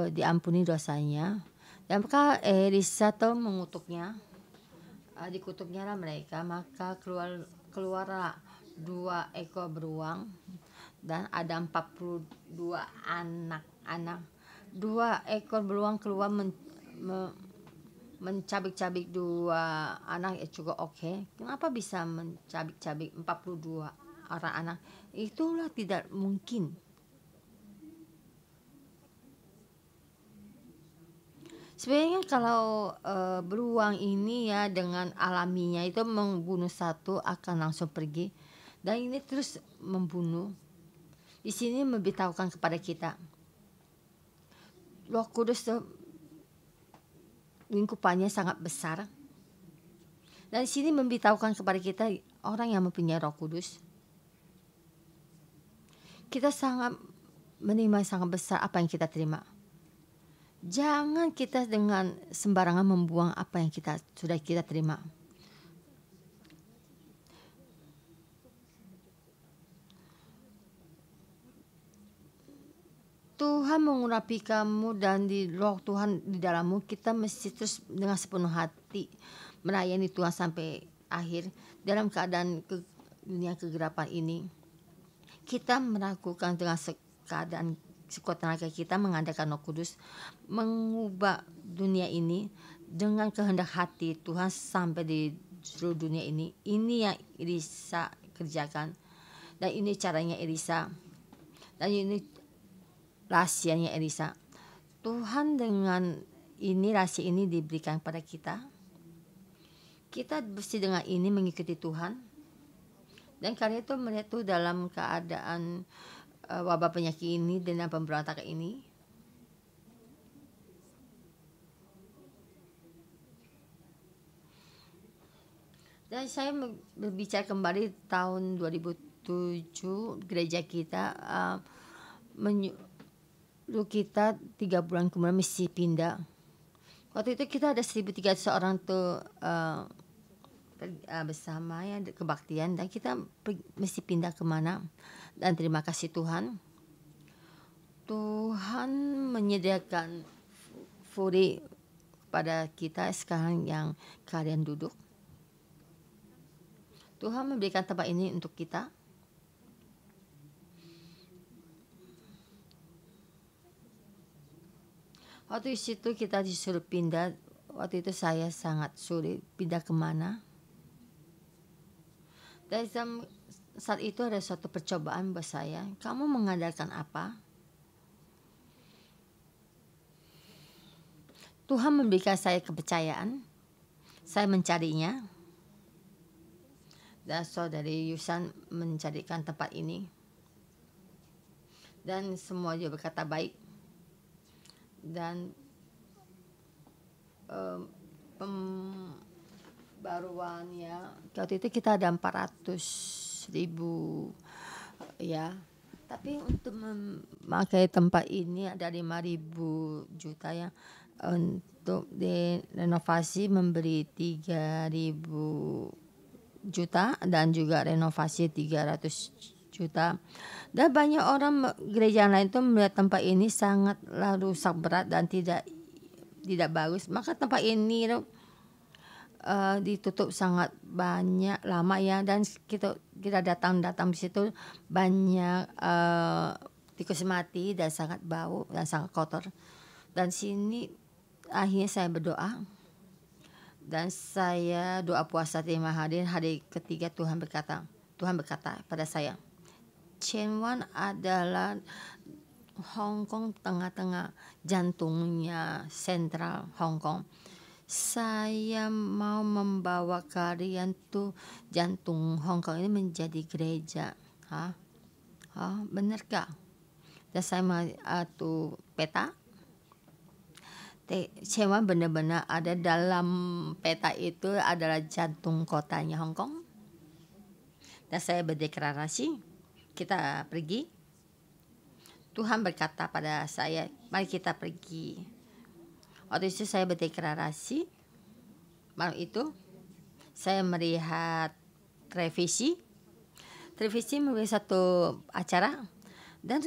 diampuni dosanya. Dan maka Elisa tuh mengutuknya, dikutuknya lah mereka, maka keluarlah 2 ekor beruang dan ada 42 anak-anak. 2 ekor beruang keluar mencabik-cabik 2 anak ya juga oke. Kenapa bisa mencabik-cabik 42 orang anak? Itulah tidak mungkin. Sebenarnya kalau beruang ini ya dengan alaminya itu membunuh satu akan langsung pergi, dan ini terus membunuh. Di sini memberitahukan kepada kita Roh Kudus lingkupannya sangat besar. Dan di sini memberitahukan kepada kita orang yang mempunyai Roh Kudus, kita sangat menerima sangat besar apa yang kita terima. Jangan kita dengan sembarangan membuang apa yang sudah kita terima. Tuhan mengurapi kamu dan di Roh Tuhan di dalammu, kita mesti terus dengan sepenuh hati melayani Tuhan sampai akhir. Dalam keadaan dunia kegelapan ini, kita melakukan dengan keadaan sekuat tenaga kita, mengandalkan Roh Kudus, mengubah dunia ini dengan kehendak hati Tuhan sampai di seluruh dunia ini. Ini yang Elisa kerjakan, dan ini caranya Elisa, dan ini rahasianya Elisa. Tuhan dengan ini rahasia ini diberikan pada kita. kita mesti dengan ini mengikuti Tuhan. Dan karena itu melihat tuh dalam keadaan wabah penyakit ini dan pemberontakan ini, dan saya berbicara kembali tahun 2007, gereja kita menyuruh kita 3 bulan kemudian mesti pindah. Waktu itu kita ada 1.300 orang tuh bersama ya kebaktian, dan kita mesti pindah kemana. Dan terima kasih Tuhan menyediakan furi pada kita sekarang yang kalian duduk. Tuhan memberikan tempat ini untuk kita. Waktu itu kita disuruh pindah. Waktu itu saya sangat sulit pindah kemana. Dan saat itu ada suatu percobaan buat saya. Kamu mengandalkan apa? Tuhan memberikan saya kepercayaan. Saya mencarinya. Dan saudari Yusan mencarikan tempat ini. Dan semua juga berkata baik. Dan pembaruannya waktu itu kita ada 400.000 ya. Tapi untuk memakai tempat ini ada 5.000 juta ya. Untuk direnovasi memberi 3.000 juta dan juga renovasi 300 juta. Dan banyak orang gereja lain itu melihat tempat ini sangatlah rusak berat dan tidak bagus. Maka tempat ini ditutup sangat banyak lama ya, dan kita datang di situ banyak tikus mati dan sangat bau dan sangat kotor. Dan sini akhirnya saya berdoa. Dan saya doa puasa 5 hari. Hari ketiga Tuhan berkata pada saya, Chen Wan adalah Hong Kong, tengah-tengah jantungnya sentral Hong Kong. Saya mau membawa kalian tuh jantung Hong Kong ini menjadi gereja. Benarkah? Dan saya mau tuh peta. Cewa benar-benar ada dalam peta itu adalah jantung kotanya Hong Kong. Dan saya berdeklarasi, kita pergi. Tuhan berkata pada saya, mari kita pergi. Waktu itu saya berdeklarasi. Malam itu saya melihat televisi memberi satu acara dan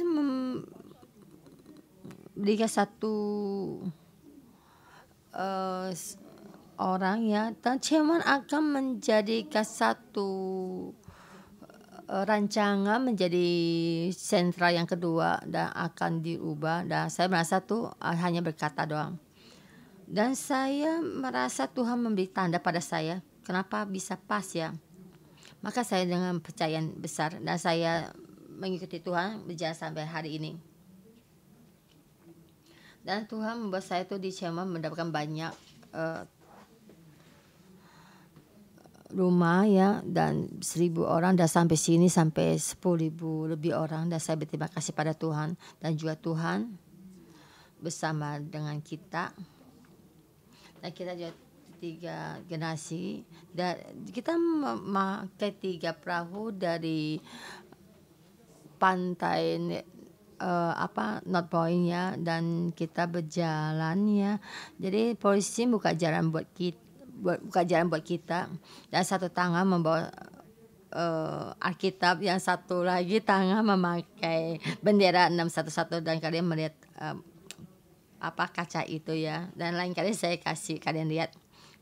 memberikan satu orang ya, dan Cewan akan menjadikan satu rancangan menjadi sentral yang kedua dan akan diubah. Dan saya merasa tuh hanya berkata doang. Dan saya merasa Tuhan memberi tanda pada saya. Kenapa bisa pas ya? Maka saya dengan percayaan besar dan saya mengikuti Tuhan berjalan sampai hari ini. Dan Tuhan membuat saya tuh di Cewan mendapatkan banyak rumah ya, dan 1.000 orang, dan sampai sini sampai 10.000 lebih orang. Dan saya berterima kasih pada Tuhan, dan juga Tuhan bersama dengan kita, dan kita juga 3 generasi, dan kita memakai 3 perahu dari pantai North Point ya, dan kita berjalan ya. Jadi polisi buka jalan buat kita, dan satu tangan membawa Alkitab, yang satu lagi tangan memakai bendera 611. Dan kalian melihat kaca itu ya, dan lain kali saya kasih kalian lihat.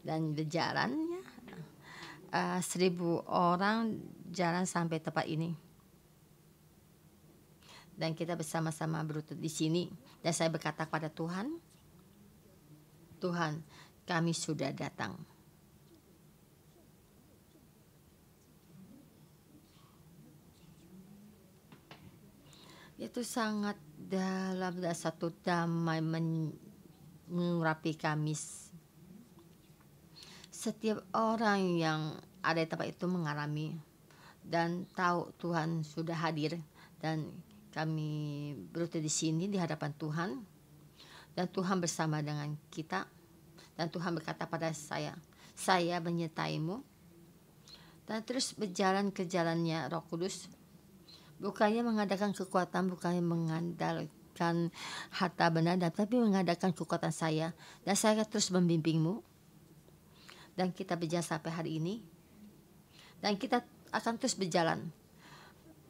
Dan berjalan ya, 1.000 orang jalan sampai tempat ini. Dan kita bersama-sama berlutut di sini. Dan saya berkata kepada Tuhan, Tuhan, kami sudah datang. Itu sangat dalam satu damai mengurapi kami. Setiap orang yang ada di tempat itu mengalami dan tahu Tuhan sudah hadir, dan kami berada di sini di hadapan Tuhan, dan Tuhan bersama dengan kita, dan Tuhan berkata pada saya menyertaimu, dan terus berjalan ke jalannya Roh Kudus, bukannya mengadakan kekuatan, bukannya mengandalkan harta benda, tapi mengadakan kekuatan saya, dan saya akan terus membimbingmu, dan kita berjalan sampai hari ini, dan kita akan terus berjalan,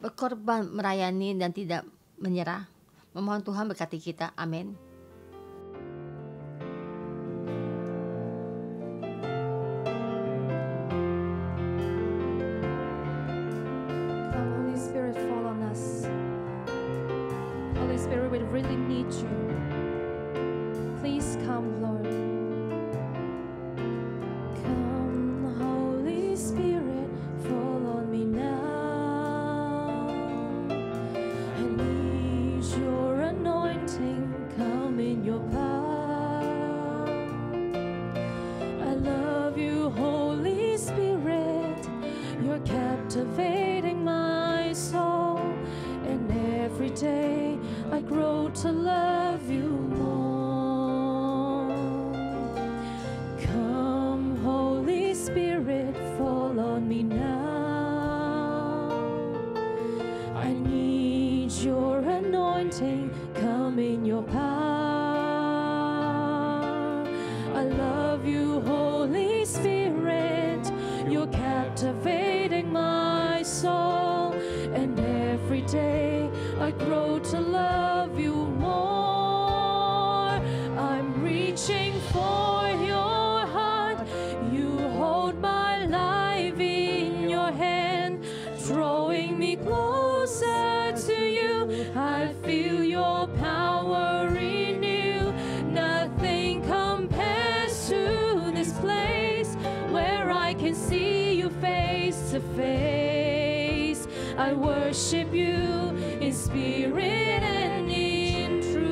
berkorban, melayani, dan tidak menyerah. Memohon Tuhan berkati kita. Amin. Come, Holy Spirit, fall on us. Holy Spirit, we really need you. Please come, Lord. Come, Holy Spirit, fall on me now. I need your anointing. Come in your power. I love you, Holy Spirit. You're captivating my soul, and every day I grow to love you more. Come, Holy Spirit, fall on me now. I need your anointing. Come in your power. I love you, Holy Spirit. You're captivating my soul, and every day I grow to love you more. I'm reaching for your heart. You hold my life in your hand, drawing me closer to you. I feel your power renew. Nothing compares to this place where I can see you face to face. I worship you in spirit and in truth.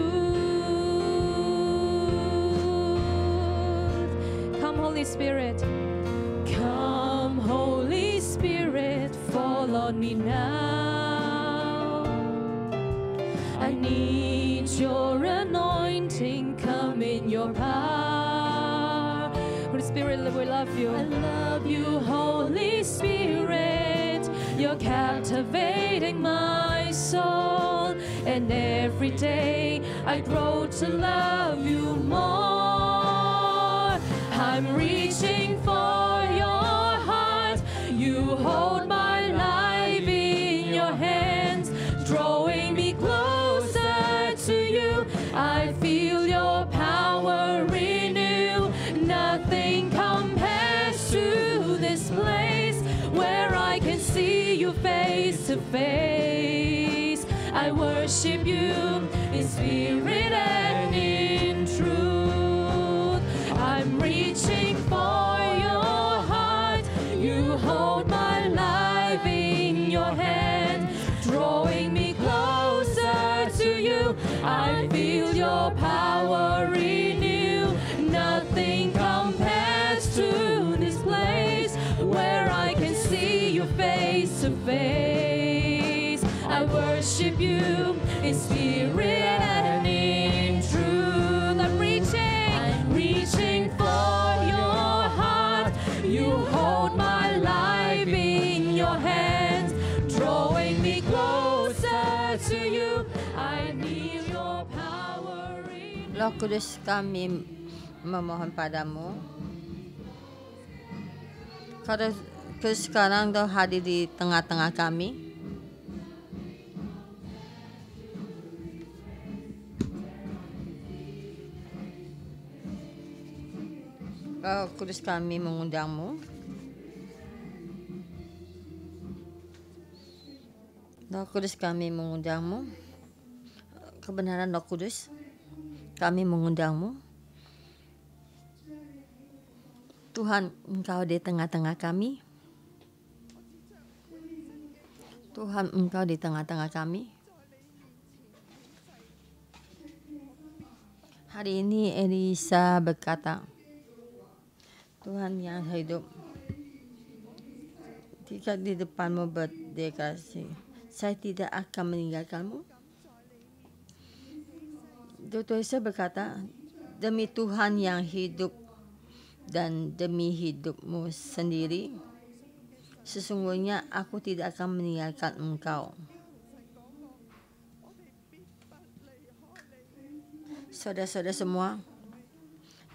Come, Holy Spirit. Come, Holy Spirit, fall on me now. I need your anointing. Come in your power. Holy Spirit, we love you. I love you, Holy Spirit. You're captivating my soul, and every day I grow to love you more. I'm reaching for your heart. You hold my life in your hands, drawing me closer to you. I feel your power renew. Nothing compares to this place where I can see you face to face. I worship you in spirit and in truth. I'm reaching for your heart. You hold my life in your hand, drawing me closer to you. I feel your power renew. Nothing compares to this place where I can see you face to face. I worship you in spirit and in truth. I'm reaching for your heart. You hold my life in your hands, drawing me closer to you. I need your power in. Roh Kudus, kami memohon padamu, kalau sekarang Kau hadir di tengah-tengah kami. Roh Kudus, kami mengundangmu. Roh Kudus, kami mengundangmu. Kebenaran Roh Kudus, kami mengundangmu. Tuhan, Engkau di tengah-tengah kami. Tuhan, Engkau di tengah-tengah kami. Hari ini Elisa berkata, Tuhan yang hidup, jika di depanmu berdeklarasi, saya tidak akan meninggalkanmu. Dr. Yesus berkata, demi Tuhan yang hidup dan demi hidupmu sendiri, sesungguhnya aku tidak akan meninggalkan engkau. Saudara-saudara semua,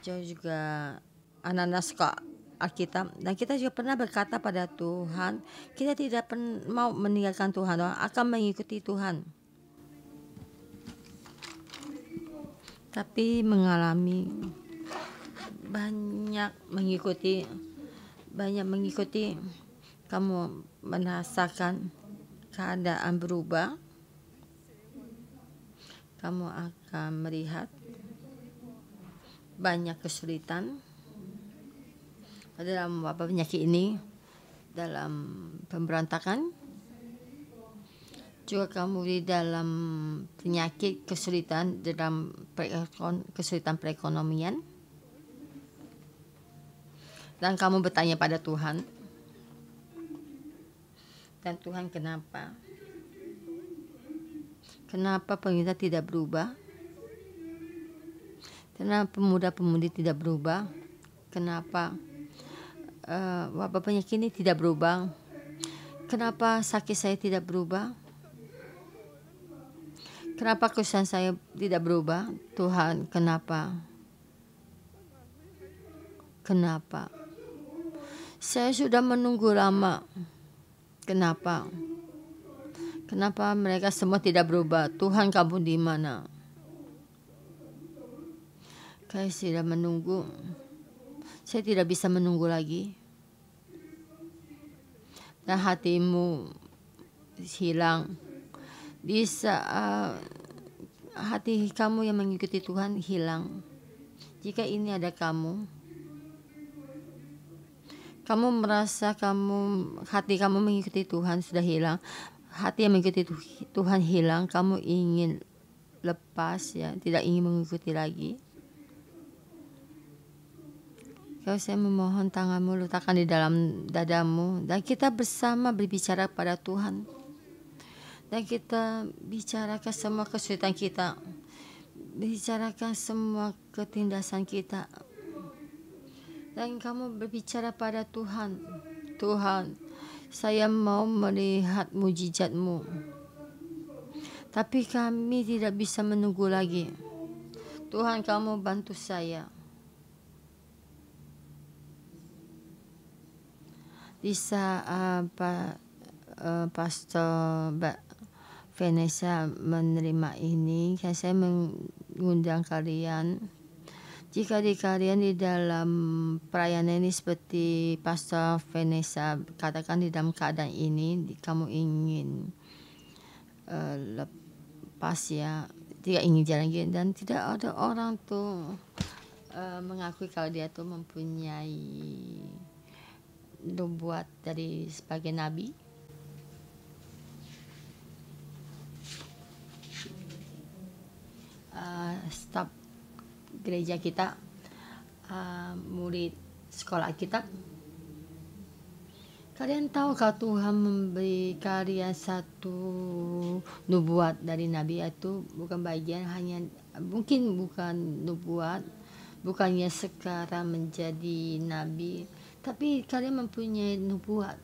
juga anak-anak suka Alkitab, dan kita juga pernah berkata pada Tuhan, kita tidak mau meninggalkan Tuhan, akan mengikuti Tuhan. Tapi mengalami banyak mengikuti, kamu merasakan keadaan berubah, kamu akan melihat banyak kesulitan dalam wabah penyakit ini, dalam pemberontakan, juga kamu di dalam penyakit, kesulitan dalam kesulitan perekonomian, dan kamu bertanya pada Tuhan, dan Tuhan kenapa pemerintah tidak berubah? Kenapa pemuda-pemudi tidak berubah? Kenapa wabah penyakit ini tidak berubah? Kenapa sakit saya tidak berubah? Kenapa kesusahan saya tidak berubah? Tuhan, kenapa? Kenapa? Saya sudah menunggu lama. Kenapa? Kenapa mereka semua tidak berubah? Tuhan, kamu di mana? Saya sudah menunggu. Saya tidak bisa menunggu lagi. Dan hatimu hilang. Bisa hati kamu yang mengikuti Tuhan hilang. Jika ini ada kamu merasa hati kamu mengikuti Tuhan sudah hilang, hati yang mengikuti Tuhan hilang, kamu ingin lepas, ya, tidak ingin mengikuti lagi. Kalau saya memohon, tanganmu letakkan di dalam dadamu, dan kita bersama berbicara pada Tuhan. Dan kita bicarakan semua kesulitan kita, bicarakan semua ketindasan kita. Dan kamu berbicara pada Tuhan, Tuhan, saya mau melihat mujizat-Mu. Tapi kami tidak bisa menunggu lagi. Tuhan, kamu bantu saya. Di saat Pastor Vanessa menerima ini, saya mengundang kalian, jika di kalian di dalam perayaan ini seperti Pastor Vanessa katakan, di dalam keadaan ini kamu ingin lepas, ya, tidak ingin jalan lagi, dan tidak ada orang tuh mengakui kalau dia tuh mempunyai nubuat dari sebagai nabi. Staf gereja kita, murid sekolah Alkitab, kalian tahu kalau Tuhan memberi kalian satu nubuat dari nabi, itu bukan bagian hanya, mungkin bukan nubuat, bukannya sekarang menjadi nabi, tapi kalian mempunyai nubuat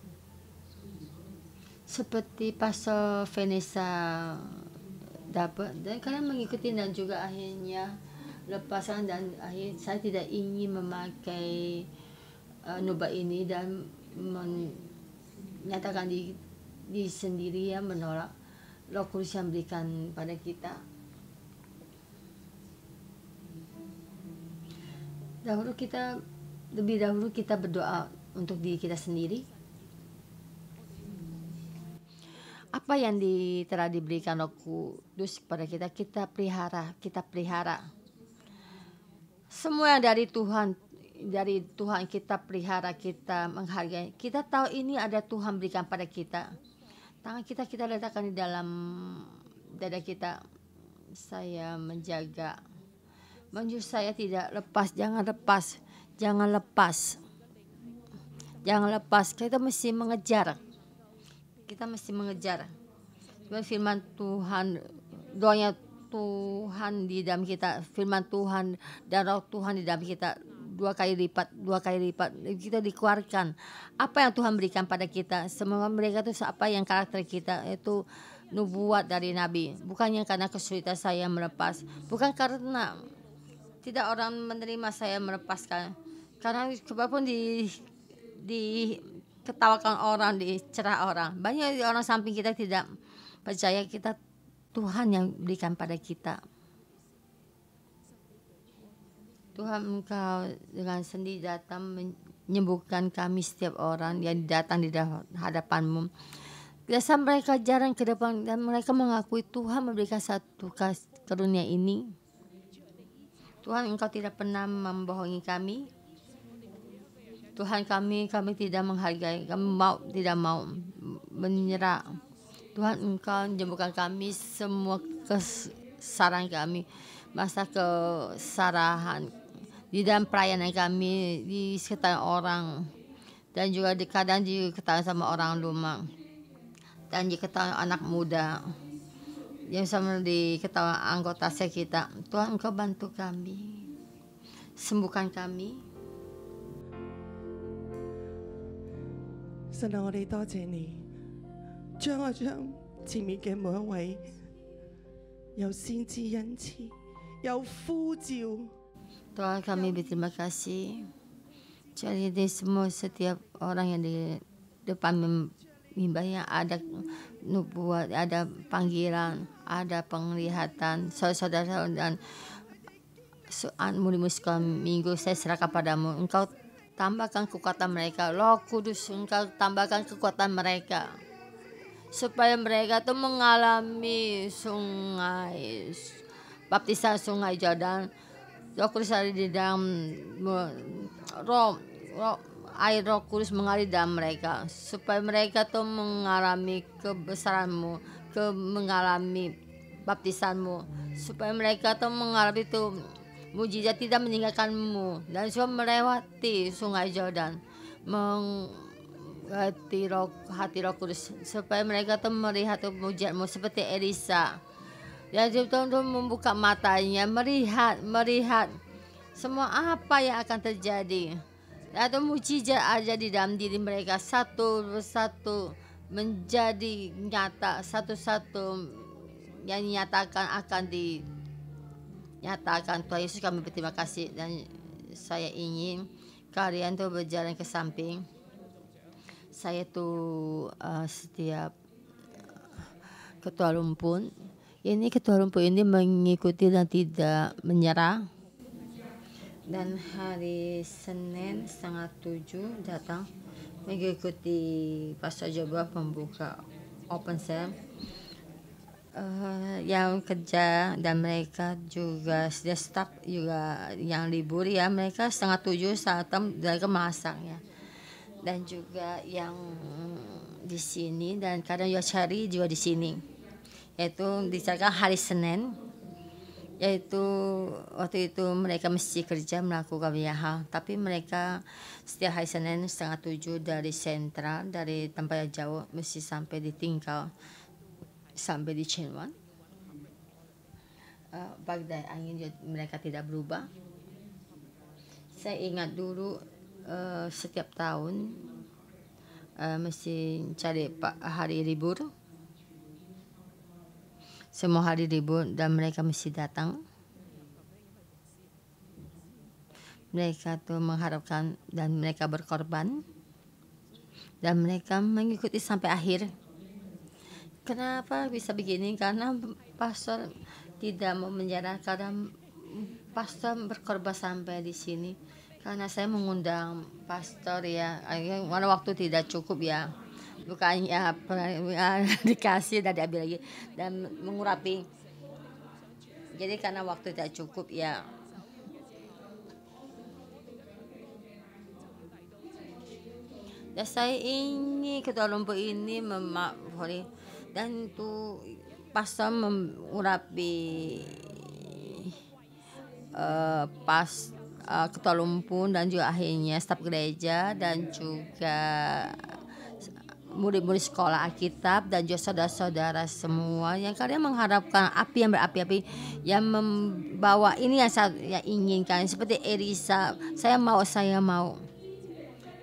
seperti Pastor Vanessa dapat, dan kalian mengikuti, dan juga akhirnya lepasan, dan saya tidak ingin memakai nubuat ini dan menyatakan di sendiri, ya, menolak Roh Kudus yang berikan pada kita. Lebih dahulu kita berdoa untuk diri kita sendiri. Apa yang telah diberikan Roh Kudus kepada kita, kita pelihara. Semua yang dari Tuhan kita pelihara, kita menghargai. Kita tahu ini ada Tuhan berikan pada kita. Tangan kita letakkan di dalam dada kita. Saya menjaga. Menjur saya tidak lepas, jangan lepas. Jangan lepas, kita mesti mengejar. Kita mesti mengejar. Firman Tuhan, doanya Tuhan di dalam kita, firman Tuhan dan roh Tuhan di dalam kita dua kali lipat kita dikeluarkan. Apa yang Tuhan berikan pada kita, semua mereka itu apa yang karakter kita itu nubuat dari nabi. Bukannya karena kesulitan saya melepas, bukan karena tidak orang menerima saya melepaskan, karena walaupun ketawakan orang, dicerah orang, banyak orang samping kita tidak percaya kita, Tuhan yang berikan pada kita. Tuhan, Engkau dengan sendiri datang menyembuhkan kami setiap orang yang datang di hadapan-Mu. Biasa mereka jarang ke depan dan mereka mengakui Tuhan memberikan satu karunia ini. Tuhan, Engkau tidak pernah membohongi kami. Tuhan, kami tidak menghargai, kami tidak mau menyerah. Tuhan, Engkau menyembuhkan kami semua kesalahan kami, masa kesalahan di dalam pelayanan kami, di sekitar orang, dan juga kadang diketahui sama orang rumah, dan diketahui anak muda, yang sama diketahui anggota kita. Tuhan, Engkau bantu kami, sembuhkan kami. 神啊，我哋多謝你，將前面嘅每一位有先知恩賜，有呼召。 Tuhan, kami berterima kasih. Jadi di semua setiap orang yang di depan mimbahnya ada nubuat, ada panggilan, ada penglihatan. Saudara-saudara dan murid sekolah minggu, saya serahkan padamu. Engkau tambahkan kekuatan mereka. Roh Kudus, Engkau tambahkan kekuatan mereka, supaya mereka tuh mengalami baptisan sungai Jordan. Roh Kudus ada di dalam air Roh Kudus mengalir dalam mereka, supaya mereka tuh mengalami kebesaran-Mu, mengalami baptisan-Mu, supaya mereka tuh mengalami tuh mujizat tidak meninggalkan-Mu, dan supaya melewati sungai Jordan, mengerti hati Roh Kudus, supaya mereka tuh melihat mujizat-Mu seperti Elisa. Dan Tuhan membuka matanya, melihat semua apa yang akan terjadi. Atau mujizat ada di dalam diri mereka, satu persatu menjadi nyata, satu-satu yang dinyatakan akan dinyatakan. Tuhan Yesus, kami berterima kasih, dan saya ingin kalian tuh berjalan ke samping. Saya tuh setiap ketua rumpun. Ini ketua rumpun ini mengikuti dan tidak menyerah. Dan hari Senin 6:30 datang mengikuti Pastor Joba pembuka open cell. Yang kerja dan mereka juga sudah staff juga yang libur ya, mereka 6:30 saat mereka masak ya. Dan juga yang di sini dan kadang juga cari juga di sini. Yaitu dicarikan hari Senin, yaitu waktu itu mereka mesti kerja melakukan banyak hal, tapi mereka setiap hari Senin 6:30 dari sentral, dari tempat yang jauh mesti sampai di Tingkau, sampai di Chenwan. Bagdai angin mereka tidak berubah. Saya ingat dulu setiap tahun mesti cari hari libur. Semua hari libur dan mereka mesti datang. Mereka tuh mengharapkan dan mereka berkorban. Dan mereka mengikuti sampai akhir. Kenapa bisa begini? Karena pastor tidak mau menyerah, karena pastor berkorban sampai di sini. Karena saya mengundang pastor ya, karena waktu tidak cukup ya. Bukannya dikasih dan diambil lagi dan mengurapi. Jadi karena waktu tidak cukup ya. Dan saya ingin ketua rumpun ini memaafkan dan itu pastor mengurapi ketua lumpun dan juga akhirnya staf gereja dan juga murid-murid sekolah Alkitab dan juga saudara-saudara semua yang kalian mengharapkan api yang berapi-api yang membawa ini yang saya inginkan seperti Elisa, saya mau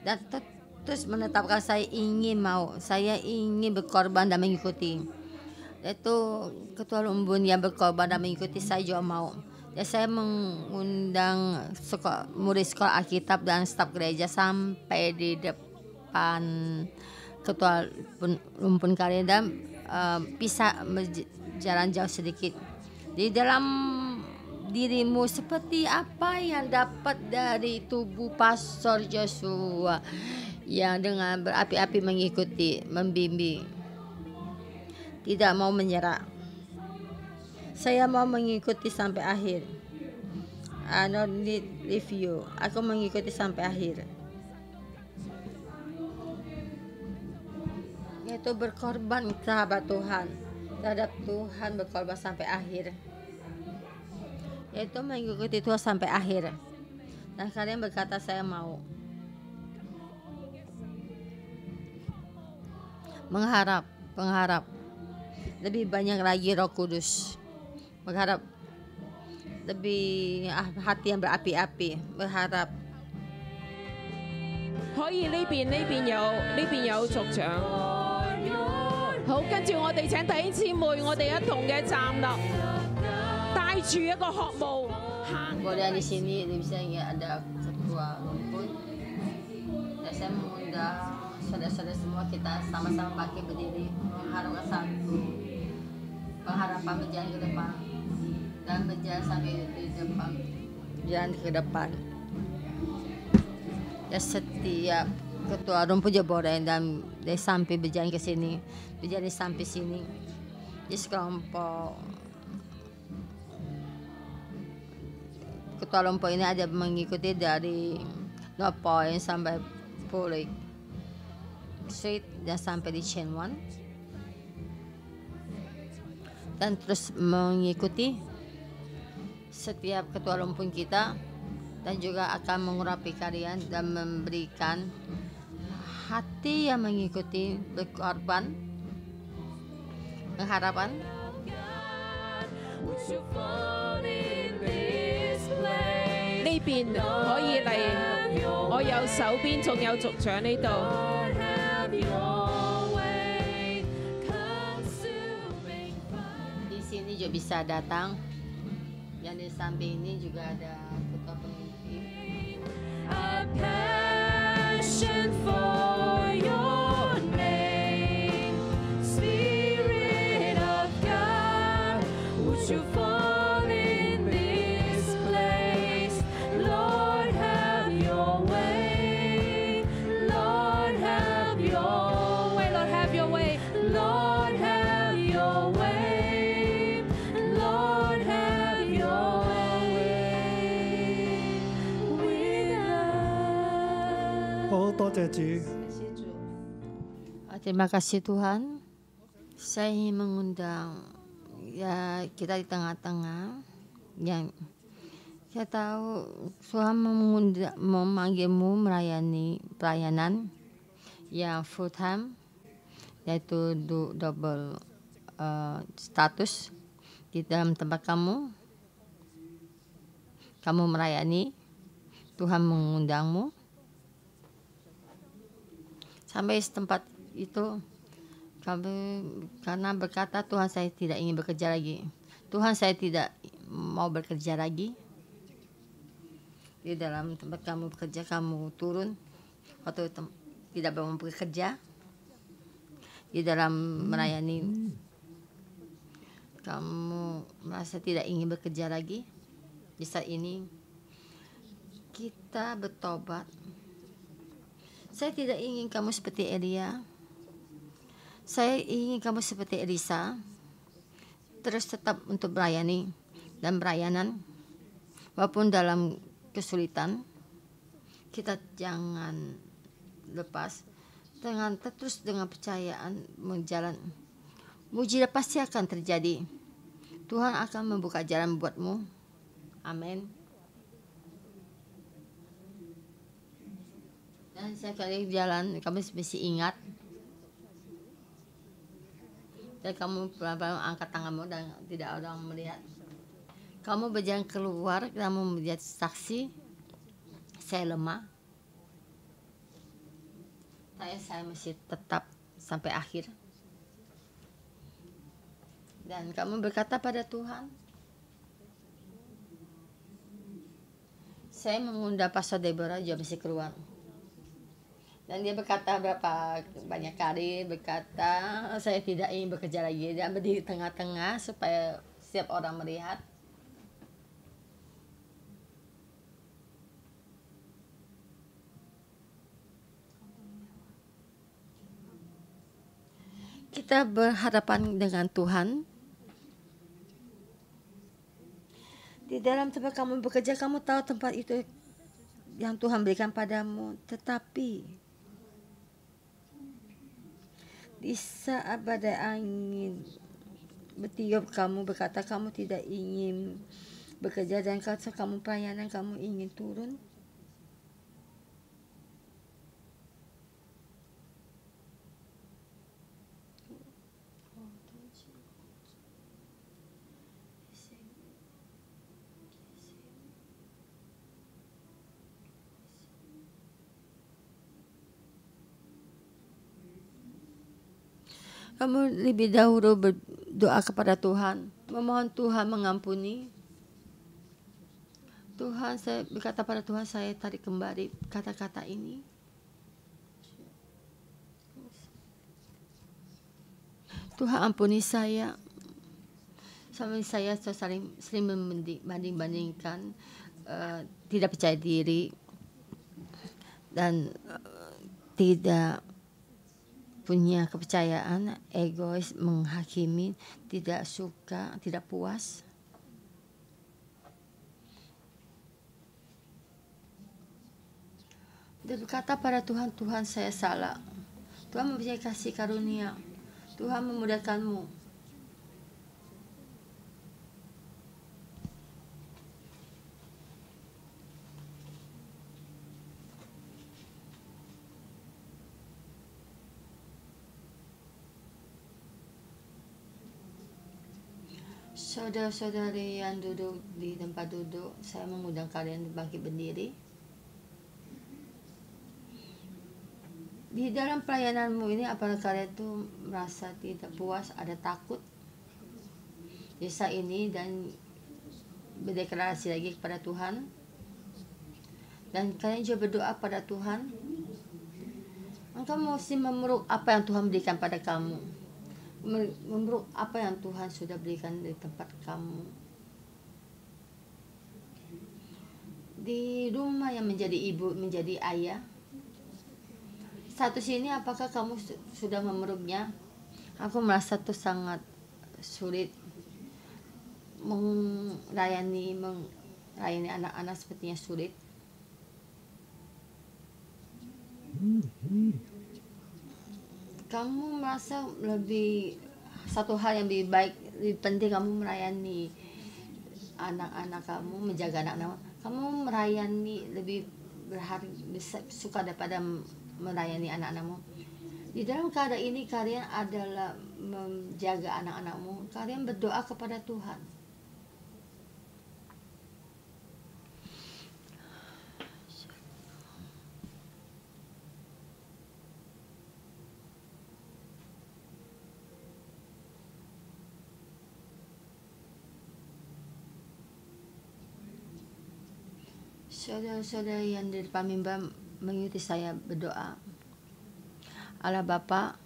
dan terus menetapkan saya ingin berkorban dan mengikuti. Itu ketua lumbun yang berkorban dan mengikuti, saya juga mau. Ya, saya mengundang murid sekolah Alkitab dan staf gereja sampai di depan ketua lumpun kalian dan bisa jalan jauh sedikit. Di dalam dirimu seperti apa yang dapat dari tubuh Pastor Joshua yang dengan berapi-api mengikuti, membimbing, tidak mau menyerah. Saya mau mengikuti sampai akhir. I don't need leave you. Aku mengikuti sampai akhir. Yaitu berkorban sahabat Tuhan, terhadap Tuhan, berkorban sampai akhir. Yaitu mengikuti Tuhan sampai akhir. Dan kalian berkata saya mau. Pengharap lebih banyak lagi Roh Kudus, berharap lebih hati yang berapi-api, berharap 可以呢邊有族長。好，跟住我哋請弟兄姊妹，我哋一同嘅站立，帶住一個渴慕行。 Kemudian di sini misalnya ada ketua lumpun. Dan saya mengundang saudara-saudara semua, kita sama-sama bangkit berdiri mengharapkan satu pengharapan berjalan ke depan dan berjalan sampai di depan, jalan ke depan. Ya, setiap ketua rumpun Jeboren dan dari sampai berjalan ke sini, berjalan sampai sini. Di sekelompok ketua lumpur ini ada mengikuti dari North Point sampai Pulik Street dan sampai di Chenwan, dan terus mengikuti setiap ketua lumpur kita, dan juga akan mengurapi kalian dan memberikan hati yang mengikuti, berkorban, pengharapan. 呢邊可以嚟，我右手邊仲有族長呢度。 Di sini juga bisa datang. Yang di samping ini juga ada ketua pemimpin. A passion for your name, Spirit of God, would you fall in this place? Lord, have your way. Lord, have your way. Lord, have your way. Lord, have your way. Lord, have your way with us. 好多謝主， Terima kasih Tuhan. Saya ingin mengundang ya kita di tengah-tengah yang saya tahu Tuhan memanggilmu melayani pelayanan yang full time, yaitu double status di dalam tempat kamu melayani. Tuhan mengundangmu sampai setempat itu karena berkata, Tuhan, saya tidak ingin bekerja lagi. Tuhan, saya tidak mau bekerja lagi. Di dalam tempat kamu bekerja, kamu turun atau tidak mau bekerja. Di dalam melayani, kamu merasa tidak ingin bekerja lagi. Di saat ini kita bertobat. Saya tidak ingin kamu seperti Elia. Saya ingin kamu seperti Elisa, terus tetap untuk melayani dan pelayanan walaupun dalam kesulitan. Kita jangan lepas dengan terus dengan percayaan menjalan. Mujizat pasti akan terjadi. Tuhan akan membuka jalan buatmu. Amin. Dan setiap kali jalan kamu mesti ingat. Dan kamu pelan-pelan angkat tanganmu dan tidak ada orang melihat. Kamu berjalan keluar, kamu menjadi saksi. Saya lemah. Saya masih tetap sampai akhir. Dan kamu berkata pada Tuhan, saya mengundang Pastor Deborah juga masih keluar. Dan dia berkata banyak kali berkata, saya tidak ingin bekerja lagi. Dia berdiri di tengah-tengah supaya setiap orang melihat. Kita berhadapan dengan Tuhan. Di dalam tempat kamu bekerja, kamu tahu tempat itu yang Tuhan berikan padamu. Tetapi di saat badai angin bertiup, kamu berkata kamu tidak ingin bekerja, dan kalau kamu pelayanan kamu ingin turun. Kamu lebih dahulu berdoa kepada Tuhan, memohon Tuhan mengampuni. Tuhan, saya berkata pada Tuhan, saya tarik kembali kata-kata ini. Tuhan ampuni saya. Sampai saya sering membanding-bandingkan, tidak percaya diri, dan tidak punya kepercayaan, egois, menghakimi, tidak suka, tidak puas. Dan berkata pada Tuhan, Tuhan saya salah. Tuhan memberi kasih karunia. Tuhan memudahkanmu. Saudara-saudari yang duduk di tempat duduk, saya mengundang kalian bangkit berdiri. Di dalam pelayananmu ini, apakah kalian itu merasa tidak puas, ada takut di saat ini, dan berdeklarasi lagi kepada Tuhan? Dan kalian juga berdoa pada Tuhan. Engkau mesti memeluk apa yang Tuhan berikan pada kamu. Memeluk apa yang Tuhan sudah berikan di tempat kamu. Di rumah yang menjadi ibu, menjadi ayah, status ini apakah kamu sudah memeluknya? Aku merasa itu sangat sulit melayani anak-anak, sepertinya sulit. Kamu merasa satu hal yang lebih baik, lebih penting kamu melayani anak-anak kamu, menjaga anak-anak kamu, melayani lebih suka daripada melayani anak-anakmu. Di dalam keadaan ini kalian adalah menjaga anak-anakmu, kalian berdoa kepada Tuhan. Saudara-saudara yang di depan mimbar mengikuti saya berdoa. Allah Bapa,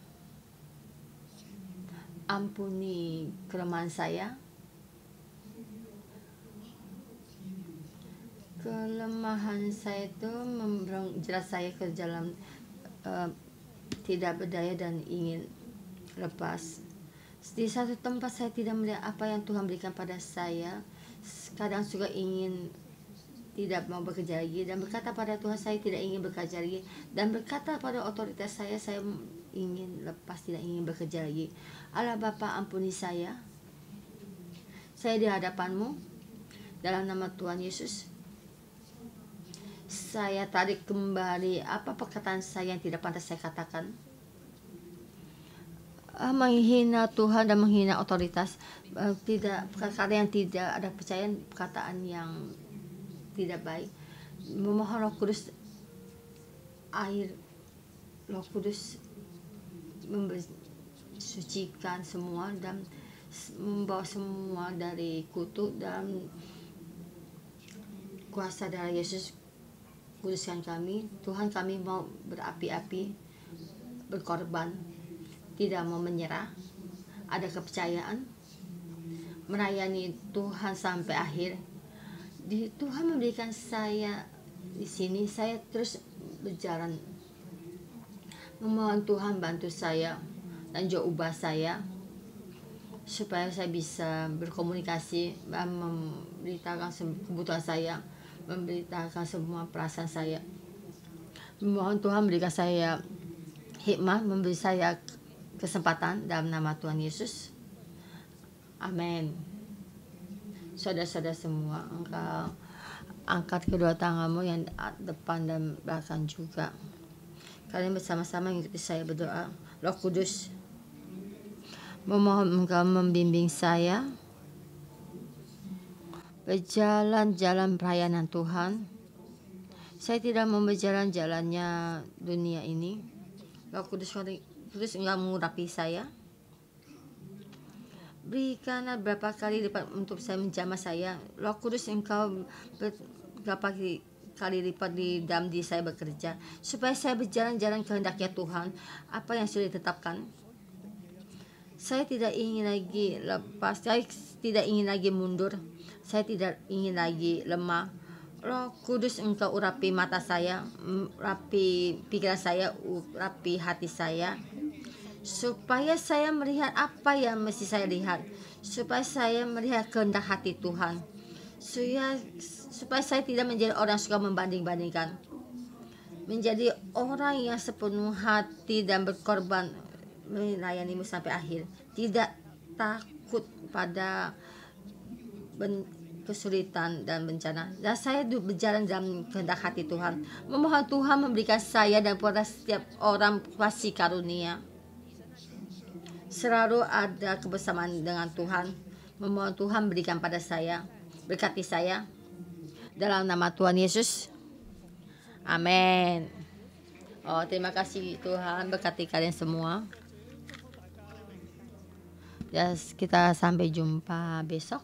ampuni kelemahan saya. Kelemahan saya itu menjerat saya ke dalam tidak berdaya dan ingin lepas. Di satu tempat saya tidak melihat apa yang Tuhan berikan pada saya. Kadang juga ingin tidak mau bekerja lagi, dan berkata pada Tuhan, saya tidak ingin bekerja lagi, dan berkata pada otoritas saya ingin lepas, tidak ingin bekerja lagi. Allah Bapa, ampuni saya di hadapanmu dalam nama Tuhan Yesus. saya tarik kembali apa perkataan saya yang tidak pantas saya katakan. Menghina Tuhan dan menghina otoritas, tidak perkataan yang tidak ada percayaan, perkataan yang tidak baik. Memohon Roh Kudus, air Roh Kudus mensucikan semua dan membawa semua dari kutuk dan kuasa darah Yesus. Kuduskan kami Tuhan, kami mau berapi-api, berkorban, tidak mau menyerah, ada kepercayaan, melayani Tuhan sampai akhir. Tuhan memberikan saya di sini, saya terus berjalan. Memohon Tuhan bantu saya dan juga ubah saya supaya saya bisa berkomunikasi dan memberitakan kebutuhan saya, memberitakan semua perasaan saya. Memohon Tuhan berikan saya hikmah, memberi saya kesempatan dalam nama Tuhan Yesus. Amin. Saudara-saudara semua, engkau angkat kedua tanganmu yang depan dan belakang juga. Kalian bersama-sama mengikuti saya berdoa. Roh Kudus, memohon engkau membimbing saya berjalan-jalan pelayanan Tuhan. Saya tidak mau berjalan-jalannya dunia ini. Roh Kudus, engkau mengurapi saya. Berikanlah berapa kali lipat untuk saya menjamah saya. Roh Kudus, engkau berapa kali lipat di dalam diri saya bekerja, supaya saya berjalan-jalan kehendaknya Tuhan, apa yang sudah ditetapkan. Saya tidak ingin lagi lepas, saya tidak ingin lagi mundur, saya tidak ingin lagi lemah. Roh Kudus, engkau urapi mata saya, urapi pikiran saya, urapi hati saya, supaya saya melihat apa yang mesti saya lihat, supaya saya melihat kehendak hati Tuhan, supaya saya tidak menjadi orang suka membanding-bandingkan, menjadi orang yang sepenuh hati dan berkorban melayanimu sampai akhir, tidak takut pada kesulitan dan bencana. Dan saya berjalan dalam kehendak hati Tuhan. Memohon Tuhan memberikan saya dan kepada setiap orang kasih karunia, selalu ada kebersamaan dengan Tuhan. Memohon Tuhan berikan pada saya, berkati saya dalam nama Tuhan Yesus. Amin. Oh, terima kasih Tuhan, berkati kalian semua. Ya, kita sampai jumpa besok.